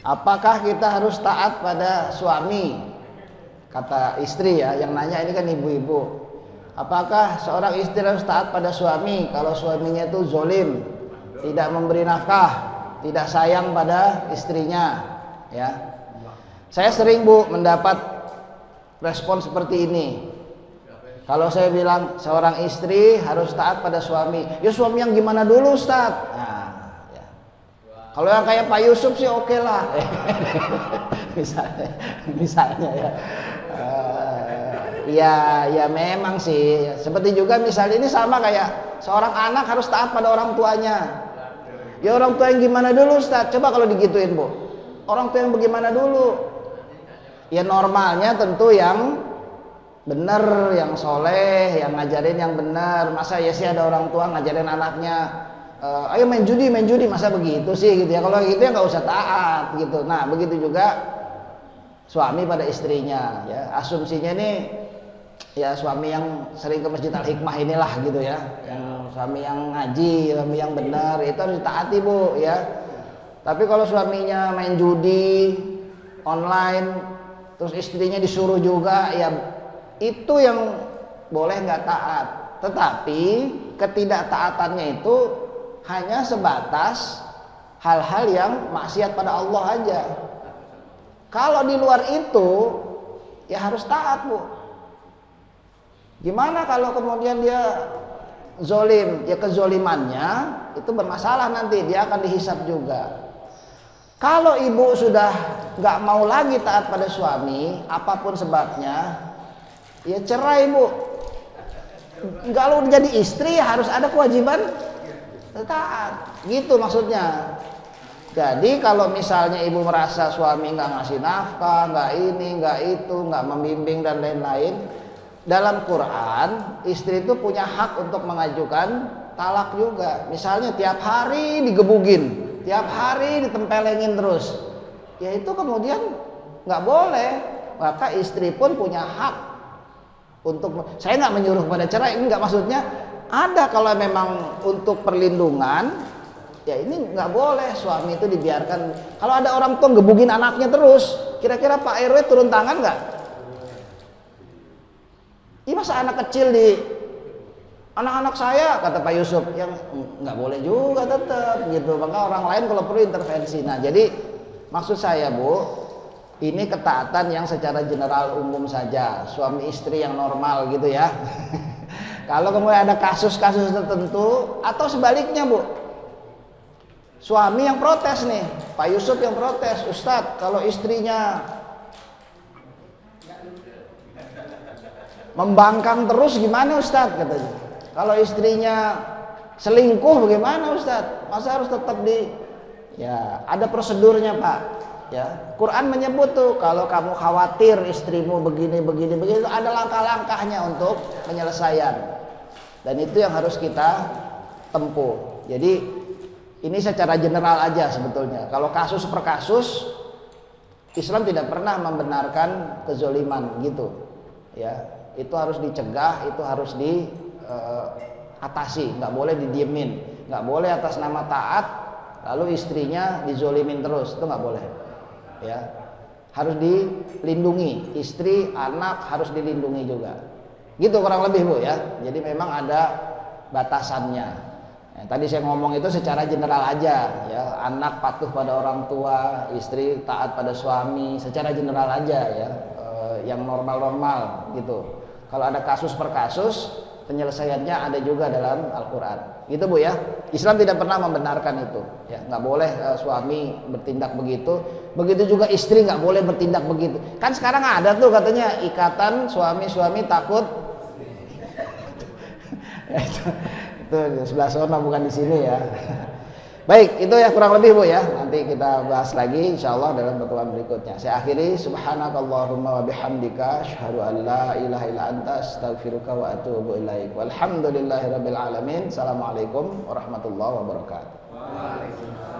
Apakah kita harus taat pada suami? Kata istri ya, yang nanya ini kan ibu-ibu. Apakah seorang istri harus taat pada suami kalau suaminya itu zolim, tidak memberi nafkah, tidak sayang pada istrinya? Ya, saya sering Bu mendapat respon seperti ini. Kalau saya bilang seorang istri harus taat pada suami, ya suami yang gimana dulu Ustaz? Nah, ya. Kalau yang kayak Pak Yusuf sih oke lah. misalnya ya. Ya memang sih. Seperti juga misalnya ini sama kayak seorang anak harus taat pada orang tuanya. Ya orang tua yang gimana dulu Ustaz? Coba kalau digituin Bu. Orang tua yang bagaimana dulu? Ya normalnya tentu yang benar, yang soleh, yang ngajarin yang benar. Masa ya sih ada orang tua ngajarin anaknya, ayo main judi, masa begitu sih gitu ya. Kalau gitu ya nggak usah taat gitu. Nah begitu juga suami pada istrinya ya. Asumsinya nih ya suami yang sering ke Masjid Al-Hikmah inilah gitu ya, yang suami yang ngaji, suami yang benar itu harus ditaati Bu ya. Tapi kalau suaminya main judi online terus istrinya disuruh juga ya itu yang boleh nggak taat. Tetapi ketidaktaatannya itu hanya sebatas hal-hal yang maksiat pada Allah aja. Kalau di luar itu ya harus taat Bu. Gimana kalau kemudian dia zolim, ya kezolimannya itu bermasalah, nanti dia akan dihisap juga. Kalau ibu sudah nggak mau lagi taat pada suami, apapun sebabnya, ya cerai Bu. Kalau jadi istri harus ada kewajiban taat, gitu maksudnya. Jadi kalau misalnya ibu merasa suami nggak ngasih nafkah, nggak ini, nggak itu, nggak membimbing dan lain-lain, dalam Quran istri itu punya hak untuk mengajukan talak juga. Misalnya tiap hari digebugin, tiap hari ditempelengin terus, ya itu kemudian nggak boleh. Maka istri pun punya hak untuk, saya nggak menyuruh pada cerai, ini nggak maksudnya. Ada kalau memang untuk perlindungan, ya ini nggak boleh suami itu dibiarkan. Kalau ada orang tua gebugin anaknya terus, kira-kira Pak RW turun tangan nggak? Ini masa anak kecil di anak-anak saya, kata Pak Yusuf, yang nggak boleh juga tetap gitu. Maka orang lain kalau perlu intervensi. Nah jadi maksud saya Bu, ini ketaatan yang secara general umum saja, suami istri yang normal gitu ya. Kalau kemudian ada kasus-kasus tertentu atau sebaliknya Bu, suami yang protes nih, Pak Yusuf yang protes, Ustadz kalau istrinya membangkang terus gimana Ustadz katanya. Kalau istrinya selingkuh bagaimana Ustadz? Masa harus tetap ya ada prosedurnya Pak. Ya, Quran menyebut tuh kalau kamu khawatir istrimu begini ada langkah-langkahnya untuk penyelesaian. Dan itu yang harus kita tempuh. Jadi ini secara general aja sebetulnya. Kalau kasus per kasus Islam tidak pernah membenarkan kezoliman gitu. Ya. Itu harus dicegah, itu harus diatasi, nggak boleh didiemin, nggak boleh atas nama taat lalu istrinya dizolimin terus, itu nggak boleh. Ya, harus dilindungi, istri, anak harus dilindungi juga. Gitu kurang lebih Bu ya. Jadi memang ada batasannya. Ya, tadi saya ngomong itu secara general aja, ya anak patuh pada orang tua, istri taat pada suami, secara general aja ya, yang normal-normal gitu. Kalau ada kasus per kasus, penyelesaiannya ada juga dalam Al-Quran. Gitu Bu ya. Islam tidak pernah membenarkan itu. Ya, nggak boleh suami bertindak begitu. Begitu juga istri nggak boleh bertindak begitu. Kan sekarang ada tuh katanya ikatan suami-suami takut. Ya, itu di sebelah sana bukan di sini ya. Baik, itu ya kurang lebih Bu ya. Nanti kita bahas lagi insyaallah dalam pertemuan berikutnya. Saya akhiri, subhanakallahumma wa bihamdika asyhadu an la ilaha illa anta astaghfiruka wa atubu ilaik. Walhamdulillahirabbil alamin. Assalamualaikum warahmatullahi wabarakatuh. Waalaikumsalam.